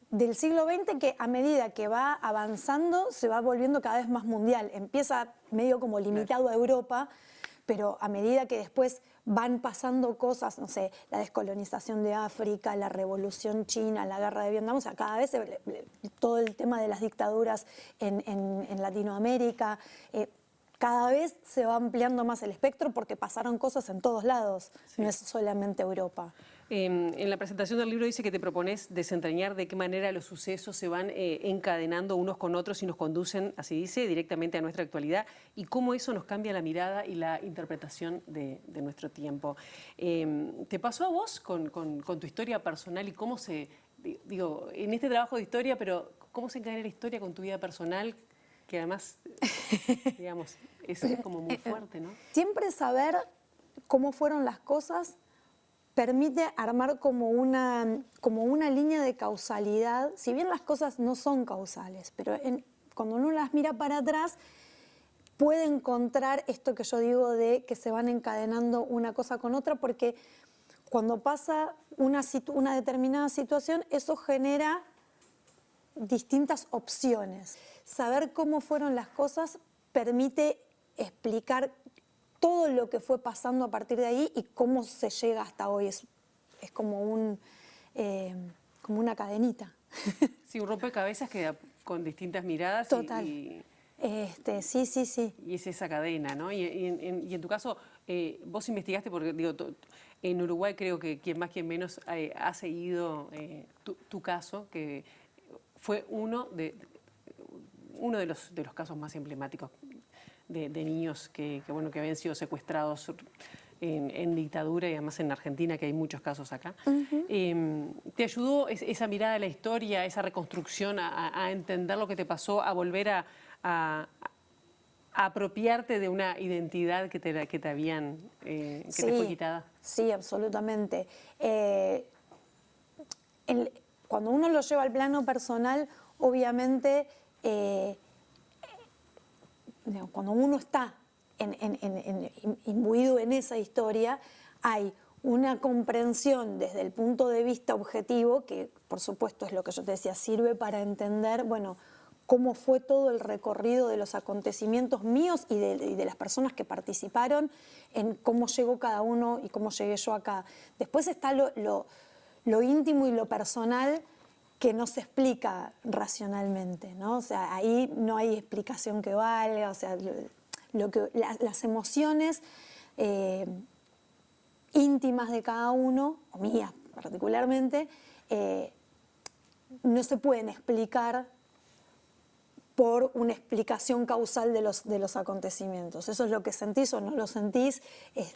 S12: del siglo XX que a medida que va avanzando se va volviendo cada vez más mundial. Empieza medio como limitado a Europa, pero a medida que después van pasando cosas, no sé, la descolonización de África, la revolución china, la guerra de Vietnam, o sea, cada vez todo el tema de las dictaduras en Latinoamérica, cada vez se va ampliando más el espectro porque pasaron cosas en todos lados, no es solamente Europa.
S3: En la presentación del libro dice que te propones desentrañar de qué manera los sucesos se van encadenando unos con otros y nos conducen, así dice, directamente a nuestra actualidad y cómo eso nos cambia la mirada y la interpretación de nuestro tiempo. ¿Te pasó a vos con tu historia personal y cómo se, digo, en este trabajo de historia, pero cómo se encadena la historia con tu vida personal, que además, digamos, es como muy fuerte, ¿no?
S12: Siempre saber cómo fueron las cosas permite armar como una línea de causalidad, si bien las cosas no son causales, pero cuando uno las mira para atrás, puede encontrar esto que yo digo de que se van encadenando una cosa con otra, porque cuando pasa una determinada situación, eso genera distintas opciones. Saber cómo fueron las cosas permite explicar todo lo que fue pasando a partir de ahí y cómo se llega hasta hoy. Es como como una cadenita.
S3: Sí, un rompecabezas que con distintas miradas.
S12: Total.
S3: Sí.
S12: Y
S3: es esa cadena, ¿no? Y en tu caso, vos investigaste, porque digo, en Uruguay creo que quien más, quien menos ha seguido tu caso, que fue uno de los casos más emblemáticos de niños que habían sido secuestrados en dictadura y además en Argentina, que hay muchos casos acá. ¿Te ayudó esa mirada de la historia, esa reconstrucción a entender lo que te pasó, a volver a apropiarte de una identidad que te habían te fue quitada?
S12: Sí, absolutamente. Cuando uno lo lleva al plano personal, obviamente, cuando uno está imbuido en esa historia, hay una comprensión desde el punto de vista objetivo, que por supuesto es lo que yo te decía, sirve para entender, bueno, cómo fue todo el recorrido de los acontecimientos míos y de las personas que participaron, en cómo llegó cada uno y cómo llegué yo acá. Después está lo íntimo y lo personal, que no se explica racionalmente, ¿no? O sea, ahí no hay explicación que valga, o sea, las emociones íntimas de cada uno, o mías particularmente, no se pueden explicar por una explicación causal de los acontecimientos. Eso es lo que sentís o no lo sentís.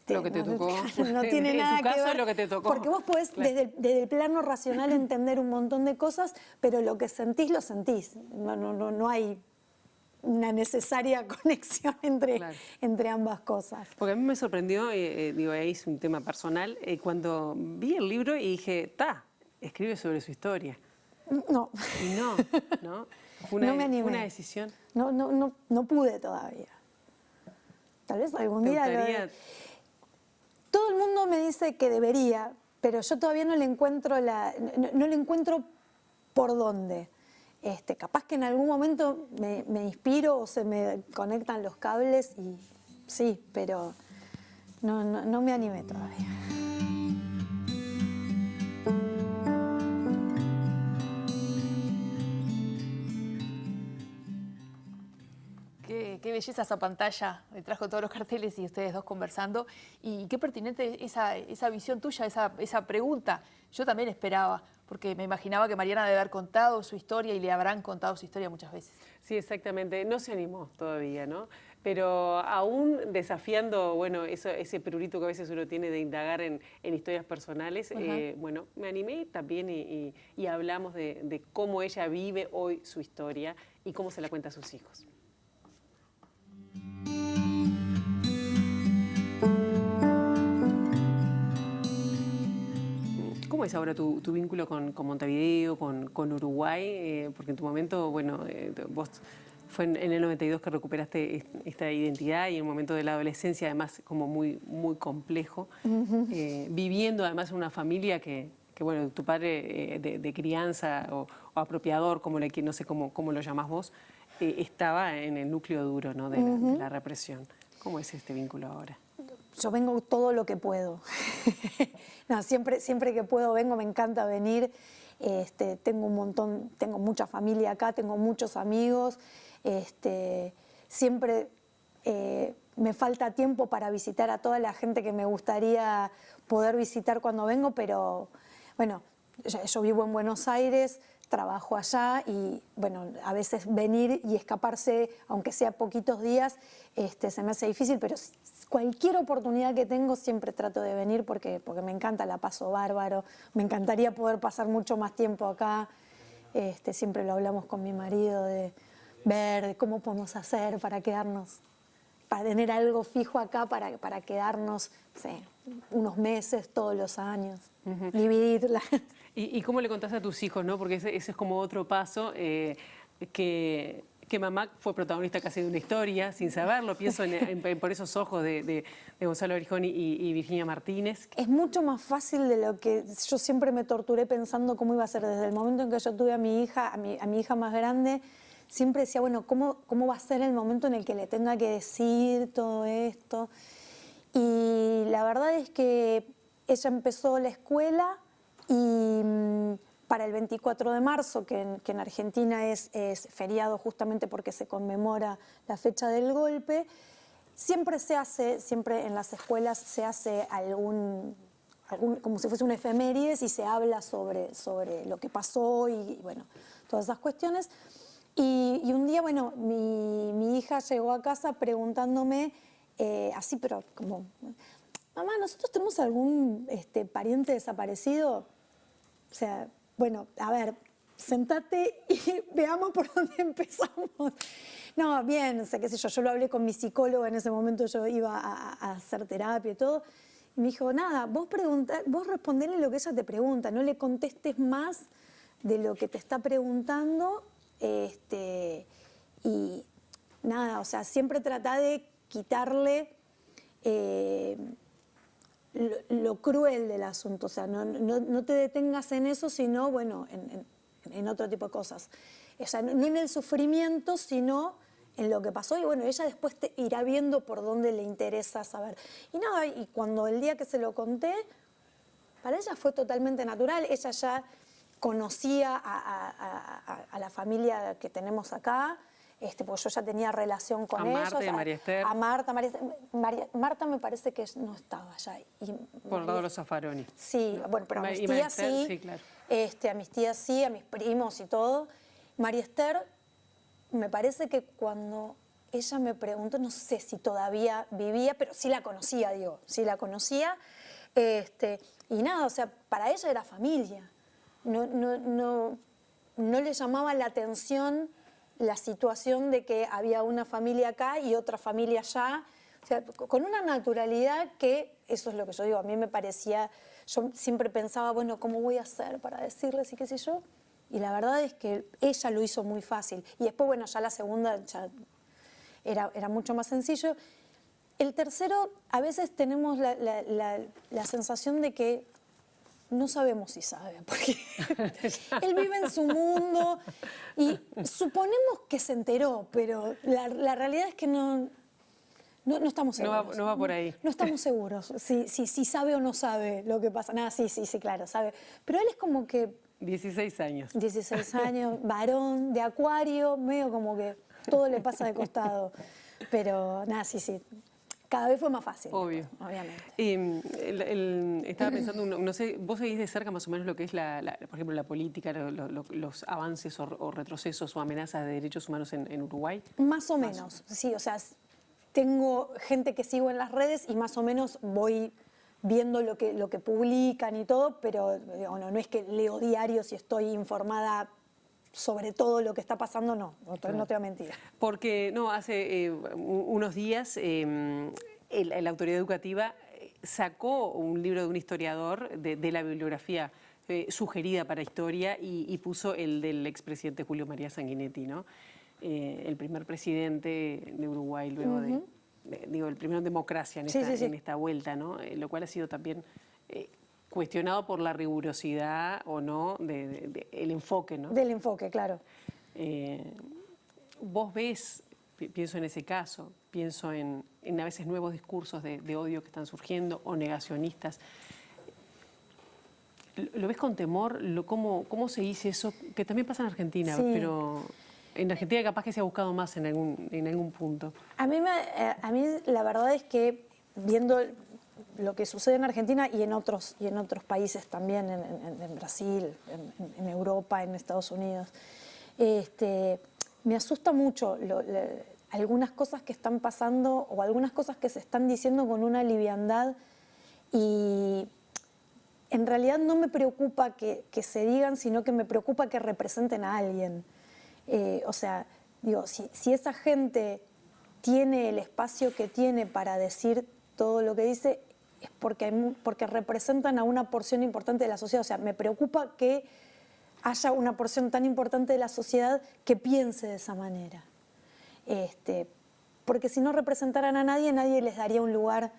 S3: Lo que te tocó.
S12: No tiene nada que ver.
S3: En tu caso es lo que te tocó.
S12: Porque vos podés desde el plano racional entender un montón de cosas, pero lo que sentís, lo sentís. No hay una necesaria conexión entre ambas cosas.
S3: Porque a mí me sorprendió, digo, ahí es un tema personal, cuando vi el libro y dije, escribe sobre su historia.
S12: No.
S3: Y no.
S12: No me animé.
S3: Fue una decisión.
S12: No pude todavía. Tal vez algún día. Todo el mundo me dice que debería, pero yo todavía no le encuentro no le encuentro por dónde. Capaz que en algún momento me inspiro o se me conectan los cables y sí, pero no me animé todavía.
S4: Qué belleza esa pantalla, me trajo todos los carteles y ustedes dos conversando. Y qué pertinente esa visión tuya, esa pregunta. Yo también esperaba, porque me imaginaba que Mariana debe haber contado su historia y le habrán contado su historia muchas veces.
S3: Sí, exactamente. No se animó todavía, ¿no? Pero aún desafiando, bueno, ese prurito que a veces uno tiene de indagar en historias personales, bueno, me animé también y hablamos de cómo ella vive hoy su historia y cómo se la cuenta a sus hijos. ¿Cómo es ahora tu vínculo con Montevideo, con Uruguay? Porque en tu momento, bueno, vos fue en el 92 que recuperaste esta identidad y en un momento de la adolescencia además como muy, muy complejo, viviendo además en una familia que bueno, tu padre de crianza o apropiador, no sé cómo lo llamás vos, estaba en el núcleo duro, ¿no? de la represión. ¿Cómo es este vínculo ahora?
S12: Yo vengo todo lo que puedo. No, siempre que puedo vengo, me encanta venir. Tengo mucha familia acá, tengo muchos amigos. Siempre me falta tiempo para visitar a toda la gente que me gustaría poder visitar cuando vengo, pero bueno, yo vivo en Buenos Aires, trabajo allá y bueno, a veces venir y escaparse, aunque sea poquitos días, se me hace difícil, pero cualquier oportunidad que tengo siempre trato de venir porque me encanta, la paso bárbaro, me encantaría poder pasar mucho más tiempo acá, siempre lo hablamos con mi marido de ver cómo podemos hacer para quedarnos, para tener algo fijo acá, para quedarnos, no sé, unos meses, todos los años, dividirla.
S3: ¿Y cómo le contás a tus hijos, no? Porque ese es como otro paso, que mamá fue protagonista casi de una historia, sin saberlo, pienso por esos ojos de Gonzalo Berijón y Virginia Martínez.
S12: Es mucho más fácil de lo que yo siempre me torturé pensando cómo iba a ser. Desde el momento en que yo tuve a mi hija más grande, siempre decía, bueno, ¿cómo va a ser el momento en el que le tenga que decir todo esto? Y la verdad es que ella empezó la escuela y para el 24 de marzo, que en Argentina es feriado justamente porque se conmemora la fecha del golpe, siempre en las escuelas se hace algún como si fuese una efemérides y se habla sobre lo que pasó y bueno, todas esas cuestiones. Y un día, bueno, mi hija llegó a casa preguntándome, así, pero como, mamá, ¿nosotros tenemos algún pariente desaparecido? O sea, bueno, a ver, sentate y veamos por dónde empezamos. No, bien, o sea, qué sé yo lo hablé con mi psicóloga, en ese momento yo iba a hacer terapia y todo, y me dijo, nada, vos respondele lo que ella te pregunta, no le contestes más de lo que te está preguntando, y nada, o sea, siempre trata de quitarle lo cruel del asunto, o sea, no te detengas en eso, sino, bueno, en otro tipo de cosas. O sea, no en el sufrimiento, sino en lo que pasó, y bueno, ella después te irá viendo por dónde le interesa saber. Y nada, y cuando el día que se lo conté, para ella fue totalmente natural, ella ya conocía a la familia que tenemos acá, porque yo ya tenía relación con ellos.
S3: Marta y María Esther.
S12: A Marta, Marta me parece que no estaba allá.
S3: Por el lado de los Zaffaroni.
S12: Sí, bueno, pero a mis
S3: Y
S12: tías
S3: María Esther,
S12: sí,
S3: sí, claro.
S12: a mis tías sí, a mis primos y todo. María Esther, me parece que cuando ella me preguntó, no sé si todavía vivía, pero sí la conocía, sí la conocía. Y nada, o sea, para ella era familia. No le llamaba la atención la situación de que había una familia acá y otra familia allá, o sea, con una naturalidad que, eso es lo que yo digo, a mí me parecía, yo siempre pensaba, bueno, ¿cómo voy a hacer para decirles y qué sé yo? Y la verdad es que ella lo hizo muy fácil. Y después, bueno, ya la segunda ya era mucho más sencillo. El tercero, a veces tenemos la sensación de que no sabemos si sabe, porque él vive en su mundo y suponemos que se enteró, pero la realidad es que no estamos seguros.
S3: No va por ahí.
S12: No estamos seguros si sabe o no sabe lo que pasa. Nada, sí, claro, sabe. Pero él es como que...
S3: 16 años. 16
S12: años, varón, de Acuario, medio como que todo le pasa de costado. Pero nada, sí. Cada vez fue más fácil.
S3: Obvio.
S12: Obviamente.
S3: Estaba pensando, no sé, vos seguís de cerca más o menos lo que es, por ejemplo, la política, los avances o retrocesos o amenazas de derechos humanos en Uruguay.
S12: Más o menos, sí. O sea, tengo gente que sigo en las redes y más o menos voy viendo lo que publican y todo, pero no es que leo diarios y estoy informada sobre todo lo que está pasando, no te voy a mentir.
S3: Porque hace unos días la autoridad educativa sacó un libro de un historiador de la bibliografía sugerida para historia y puso el del expresidente Julio María Sanguinetti, ¿no? El primer presidente de Uruguay luego el primero en democracia en esta vuelta, ¿no? Lo cual ha sido también cuestionado por la rigurosidad o no el enfoque, ¿no?
S12: Del enfoque, claro.
S3: Vos ves, pienso en ese caso, pienso en a veces nuevos discursos de odio que están surgiendo o negacionistas. ¿Lo ves con temor? ¿Cómo se dice eso? Que también pasa en Argentina,
S12: Sí.
S3: pero en Argentina capaz que se ha buscado más en algún punto.
S12: A mí la verdad es que viendo lo que sucede en Argentina y en otros países también, en Brasil, en Europa, en Estados Unidos, me asusta mucho algunas cosas que están pasando o algunas cosas que se están diciendo con una liviandad, y en realidad no me preocupa que se digan, sino que me preocupa que representen a alguien. O sea, digo, si esa gente tiene el espacio que tiene para decir todo lo que dice, es porque representan a una porción importante de la sociedad. O sea, me preocupa que haya una porción tan importante de la sociedad que piense de esa manera. Porque si no representaran a nadie, nadie les daría un lugar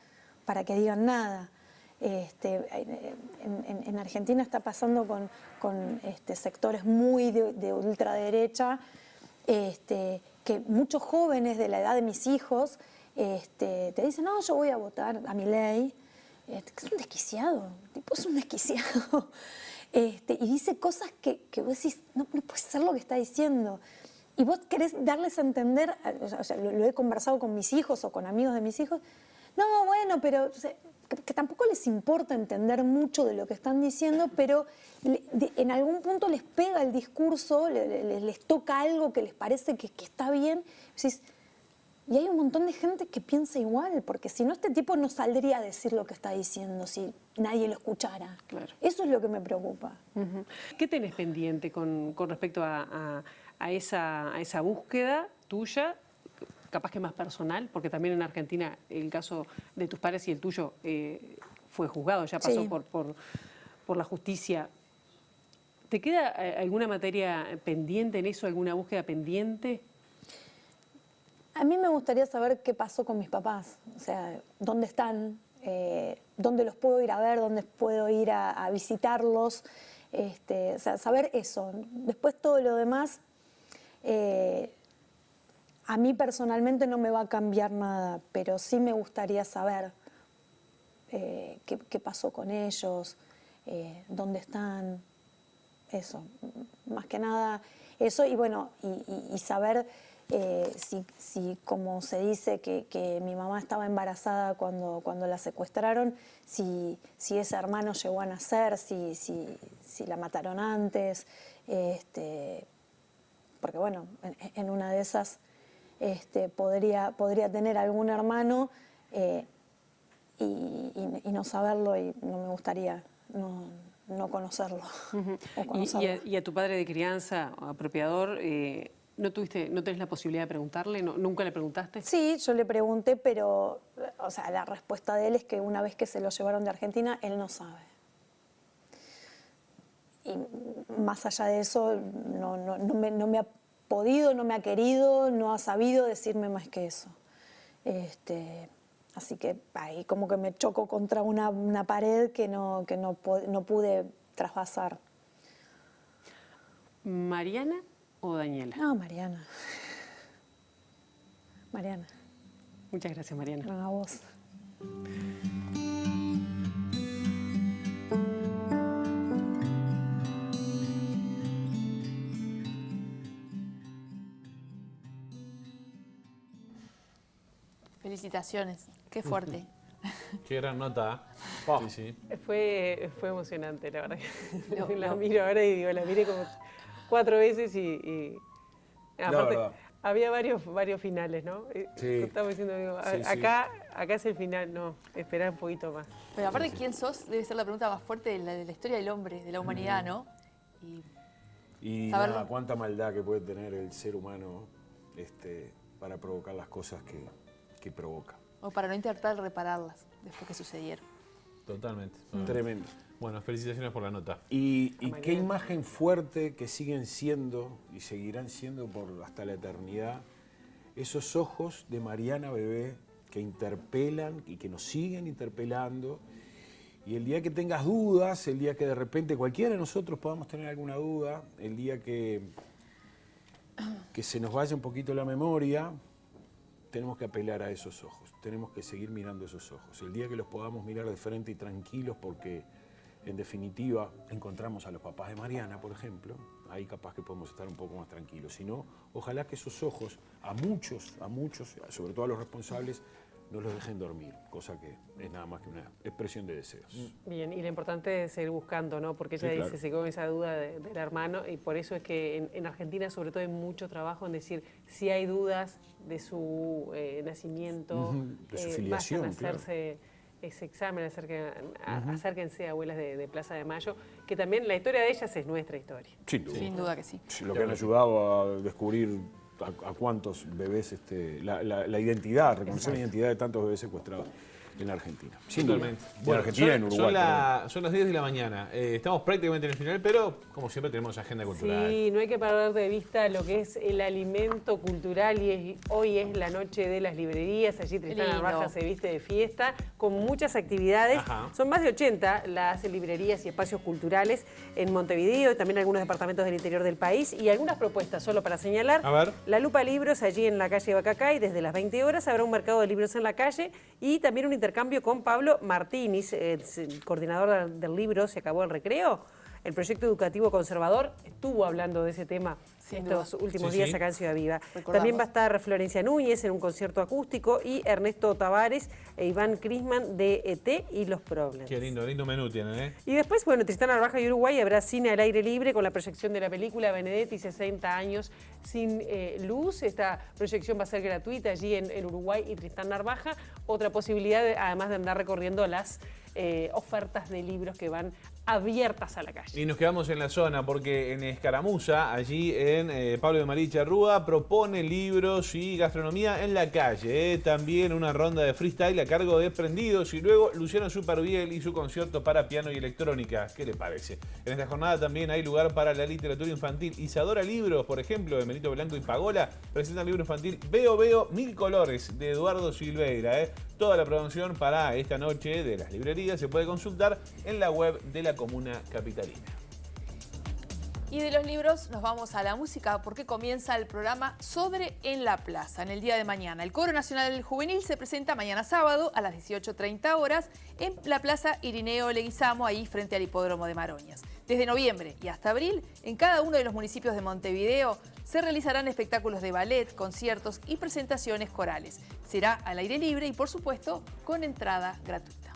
S12: para que digan nada. En Argentina está pasando con sectores muy de ultraderecha, que muchos jóvenes de la edad de mis hijos te dicen, no, yo voy a votar a Milei. Es un desquiciado, tipo es un desquiciado. Y dice cosas que vos decís, no puede ser lo que está diciendo. Y vos querés darles a entender, o sea, lo he conversado con mis hijos o con amigos de mis hijos, no, bueno, pero que tampoco les importa entender mucho de lo que están diciendo, pero en algún punto les pega el discurso, les toca algo que les parece que está bien. Y hay un montón de gente que piensa igual, porque si no, este tipo no saldría a decir lo que está diciendo si nadie lo escuchara.
S3: Claro.
S12: Eso es lo que me preocupa.
S3: ¿Qué tenés pendiente con respecto a esa búsqueda tuya, capaz que más personal? Porque también en Argentina el caso de tus padres y el tuyo fue juzgado, ya pasó
S12: Sí.
S3: por la justicia. ¿Te queda alguna materia pendiente en eso, alguna búsqueda pendiente?
S12: A mí me gustaría saber qué pasó con mis papás, o sea, dónde están, dónde los puedo ir a ver, dónde puedo ir a visitarlos, o sea, saber eso. Después todo lo demás, a mí personalmente no me va a cambiar nada, pero sí me gustaría saber qué pasó con ellos, dónde están, eso. Más que nada eso, y bueno, y saber si como se dice que mi mamá estaba embarazada cuando la secuestraron, si ese hermano llegó a nacer, si la mataron antes, porque bueno, en una de esas podría tener algún hermano y no saberlo, y no me gustaría no conocerlo. O conocerlo.
S3: ¿Y a tu padre de crianza, apropiador, no tenés la posibilidad de preguntarle? ¿Nunca le preguntaste?
S12: Sí, yo le pregunté, pero o sea, la respuesta de él es que una vez que se lo llevaron de Argentina, él no sabe. Y más allá de eso, no me ha podido, no me ha querido, no ha sabido decirme más que eso. Así que ahí como que me choco contra una pared que no pude traspasar.
S3: ¿Mariana o Daniela?
S12: No, Mariana. Mariana.
S3: Muchas gracias, Mariana.
S12: No, a vos.
S4: Felicitaciones, qué fuerte.
S2: Qué gran nota. Sí, sí.
S3: Fue emocionante, la verdad. La miro ahora y digo, la miré como 4 veces y aparte, había varios finales, ¿no?
S1: Sí.
S3: Estaba diciendo, digo,
S1: Sí,
S3: acá es el final, no, esperá un poquito más.
S4: Pero aparte, ¿quién sos? Debe ser la pregunta más fuerte de la historia del hombre, de la humanidad, ¿no?
S1: Y
S4: saberlo.
S1: nada, cuánta maldad que puede tener el ser humano para provocar las cosas que provoca.
S4: O para no intentar repararlas después que sucedieron.
S2: Totalmente.
S1: Tremendo.
S2: Bueno, felicitaciones por la nota.
S1: Y qué imagen fuerte que siguen siendo y seguirán siendo hasta la eternidad esos ojos de Mariana Bebé que interpelan y que nos siguen interpelando Y el día que tengas dudas, el día que de repente cualquiera de nosotros podamos tener alguna duda, el día que se nos vaya un poquito la memoria, tenemos que apelar a esos ojos, tenemos que seguir mirando esos ojos. El día que los podamos mirar de frente y tranquilos, porque en definitiva encontramos a los papás de Mariana, por ejemplo, ahí capaz que podemos estar un poco más tranquilos. Si no, ojalá que esos ojos a muchos, sobre todo a los responsables, no los dejen dormir, cosa que es nada más que una expresión de deseos.
S3: Bien, y lo importante es seguir buscando, ¿no? Porque ella dice, se quedó esa duda del hermano, y por eso es que en Argentina sobre todo hay mucho trabajo en decir si hay dudas de su nacimiento,
S1: de su filiación,
S3: vayan a hacerse ese examen, acérquense a abuelas de Plaza de Mayo, que también la historia de ellas es nuestra historia.
S4: Sin duda que sí.
S1: Lo que han ayudado a descubrir a cuántos bebés, la identidad, reconocer la identidad de tantos bebés secuestrados en la Argentina.
S2: Totalmente.
S1: En Argentina y en Uruguay.
S2: Son las 10 de la mañana. Estamos prácticamente en el final, pero como siempre tenemos agenda cultural.
S3: Sí, no hay que perder de vista lo que es el alimento cultural y hoy es la noche de las librerías. Allí Tristán Narvaja se viste de fiesta con muchas actividades. Son más de 80 las librerías y espacios culturales en Montevideo y también algunos departamentos del interior del país y algunas propuestas solo para señalar.
S2: A ver.
S3: La Lupa Libros allí en la calle Bacacay desde las 20 horas habrá un mercado de libros en la calle y también un intercambio con Pablo Martínez, el coordinador del libro Se acabó el recreo. El proyecto educativo conservador estuvo hablando de ese tema estos últimos días acá en Ciudad Viva. También va a estar Florencia Núñez en un concierto acústico y Ernesto Tavares e Iván Crisman de ET y Los Problems.
S2: Qué lindo menú tienen, ¿eh?
S3: Y después, bueno, Tristán Narvaja y Uruguay habrá cine al aire libre con la proyección de la película Benedetti, 60 años sin luz. Esta proyección va a ser gratuita allí en Uruguay y Tristán Narvaja. Otra posibilidad, además de andar recorriendo las ofertas de libros que van abiertas a la calle.
S2: Y nos quedamos en la zona porque en Escaramuza, allí en Pablo de Maricha Rúa, propone libros y gastronomía en la calle. También una ronda de freestyle a cargo de Prendidos y luego Luciano Superbiel y su concierto para piano y electrónica. ¿Qué le parece? En esta jornada también hay lugar para la literatura infantil. Isadora Libros, por ejemplo, de Melito Blanco y Pagola, presenta el libro infantil Veo, Mil Colores, de Eduardo Silveira. Toda la programación para esta noche de las librerías se puede consultar en la web de la Comuna Capitalina.
S4: Y de los libros nos vamos a la música porque comienza el programa Sodre en la Plaza en el día de mañana. El Coro Nacional Juvenil se presenta mañana sábado a las 18:30 horas en la Plaza Irineo Leguizamo, ahí frente al Hipódromo de Maroñas. Desde noviembre y hasta abril, en cada uno de los municipios de Montevideo se realizarán espectáculos de ballet, conciertos y presentaciones corales. Será al aire libre y, por supuesto, con entrada gratuita.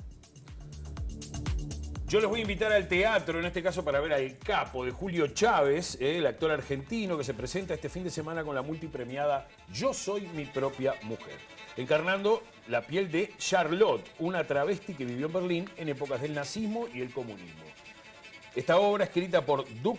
S1: Yo les voy a invitar al teatro, en este caso para ver a El Capo, de Julio Chávez, el actor argentino que se presenta este fin de semana con la multipremiada Yo soy mi propia mujer, encarnando la piel de Charlotte, una travesti que vivió en Berlín en épocas del nazismo y el comunismo. Esta obra, escrita por Doug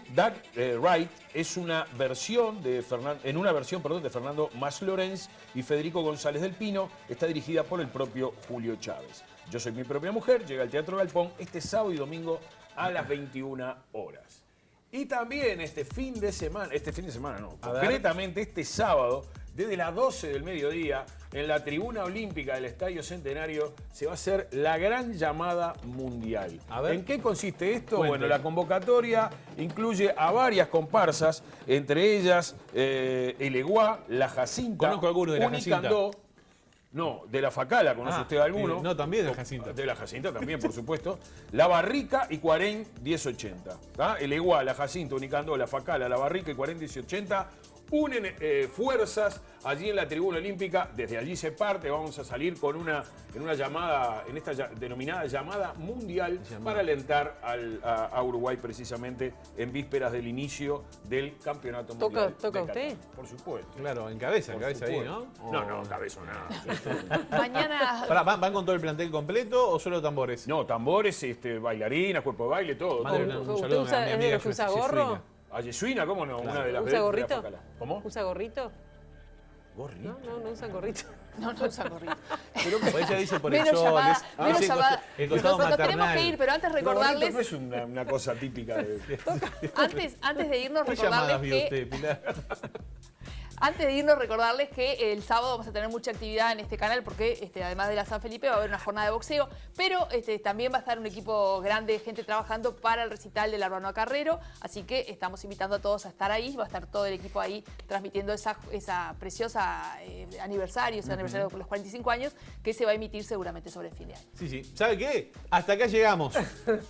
S1: Wright, es una versión de Fernando Mas Lorenz y Federico González del Pino. Está dirigida por el propio Julio Chávez. Yo soy mi propia mujer, llega al Teatro Galpón este sábado y domingo a las 21 horas. Y también concretamente este sábado, desde las 12 del mediodía, en la tribuna olímpica del Estadio Centenario, se va a hacer la gran llamada mundial. ¿En qué consiste esto? Bueno, la convocatoria incluye a varias comparsas, entre ellas el Eguá, la Jacinta,
S2: Conozco algunos de la Jacinta.
S1: No, de la Facala, ¿conoce usted alguno?
S2: No, también de la Jacinta.
S1: De la Jacinta también, por supuesto. La Barrica y Cuarén 1080. El Eguá, la Jacinta, Unicandó, la Facala, la Barrica y Cuarén 1080 unen fuerzas allí en la tribuna olímpica. Desde allí se parte, vamos a salir con una llamada, en esta denominada llamada mundial, para alentar a Uruguay precisamente en vísperas del inicio del campeonato mundial.
S3: ¿Toca usted?
S1: Por supuesto.
S2: Claro, encabeza ahí, ¿no?
S1: No, encabezo nada.
S4: Mañana...
S2: ¿Van con todo el plantel completo o solo tambores?
S1: No, tambores, bailarinas, cuerpo de baile, todo.
S3: ¿Usted usa gorro?
S1: A Yesuina, ¿cómo no?
S3: Claro.
S1: Una de las
S3: ¿Usa gorrito?
S1: ¿Cómo?
S3: ¿Usa gorrito?
S1: ¿Gorrito?
S3: No usan gorrito.
S4: No usan gorrito.
S1: Pero
S2: ella dice por
S4: menos
S2: el sol.
S4: llamada, menos
S2: dice
S4: llamada.
S2: el costado
S4: Nos
S2: maternal.
S4: tenemos que ir, pero antes recordarles...
S1: No es una cosa típica de...
S4: antes de irnos,
S2: ¿Qué llamadas
S4: recordarles
S2: vio
S4: que...
S2: usted, Pilar?
S4: Antes de irnos, recordarles que el sábado vamos a tener mucha actividad en este canal porque además de la San Felipe va a haber una jornada de boxeo, pero también va a estar un equipo grande de gente trabajando para el recital del Arbano Carrero, así que estamos invitando a todos a estar ahí, va a estar todo el equipo ahí transmitiendo esa preciosa aniversario, ese aniversario de los 45 años, que se va a emitir seguramente sobre el fin de año.
S2: Sí. ¿Sabe qué? Hasta acá llegamos.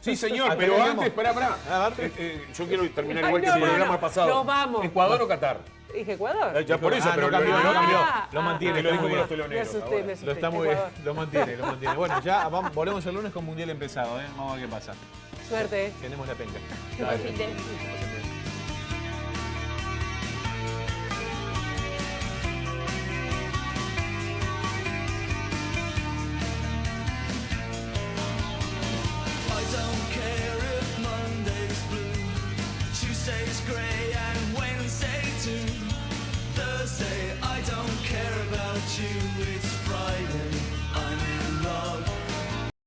S1: Sí, señor,
S2: Hasta
S1: pero
S2: acá
S1: antes,
S2: llegamos.
S1: pará. Yo quiero terminar igual que el programa pasado.
S3: No, vamos.
S1: ¿Ecuador o Qatar?
S3: Dije Ecuador.
S1: Ya por eso, pero
S2: no cambió. Lo
S1: Te
S2: mantiene.
S1: lo dijo
S2: muy
S1: con los
S2: bien.
S1: teloneros.
S3: Me asusté.
S2: Lo está muy bien. Lo mantiene. Bueno, ya volvemos el lunes con Mundial empezado. Vamos a ver qué pasa.
S3: Suerte.
S2: Tenemos la penca.
S4: Buen fin de-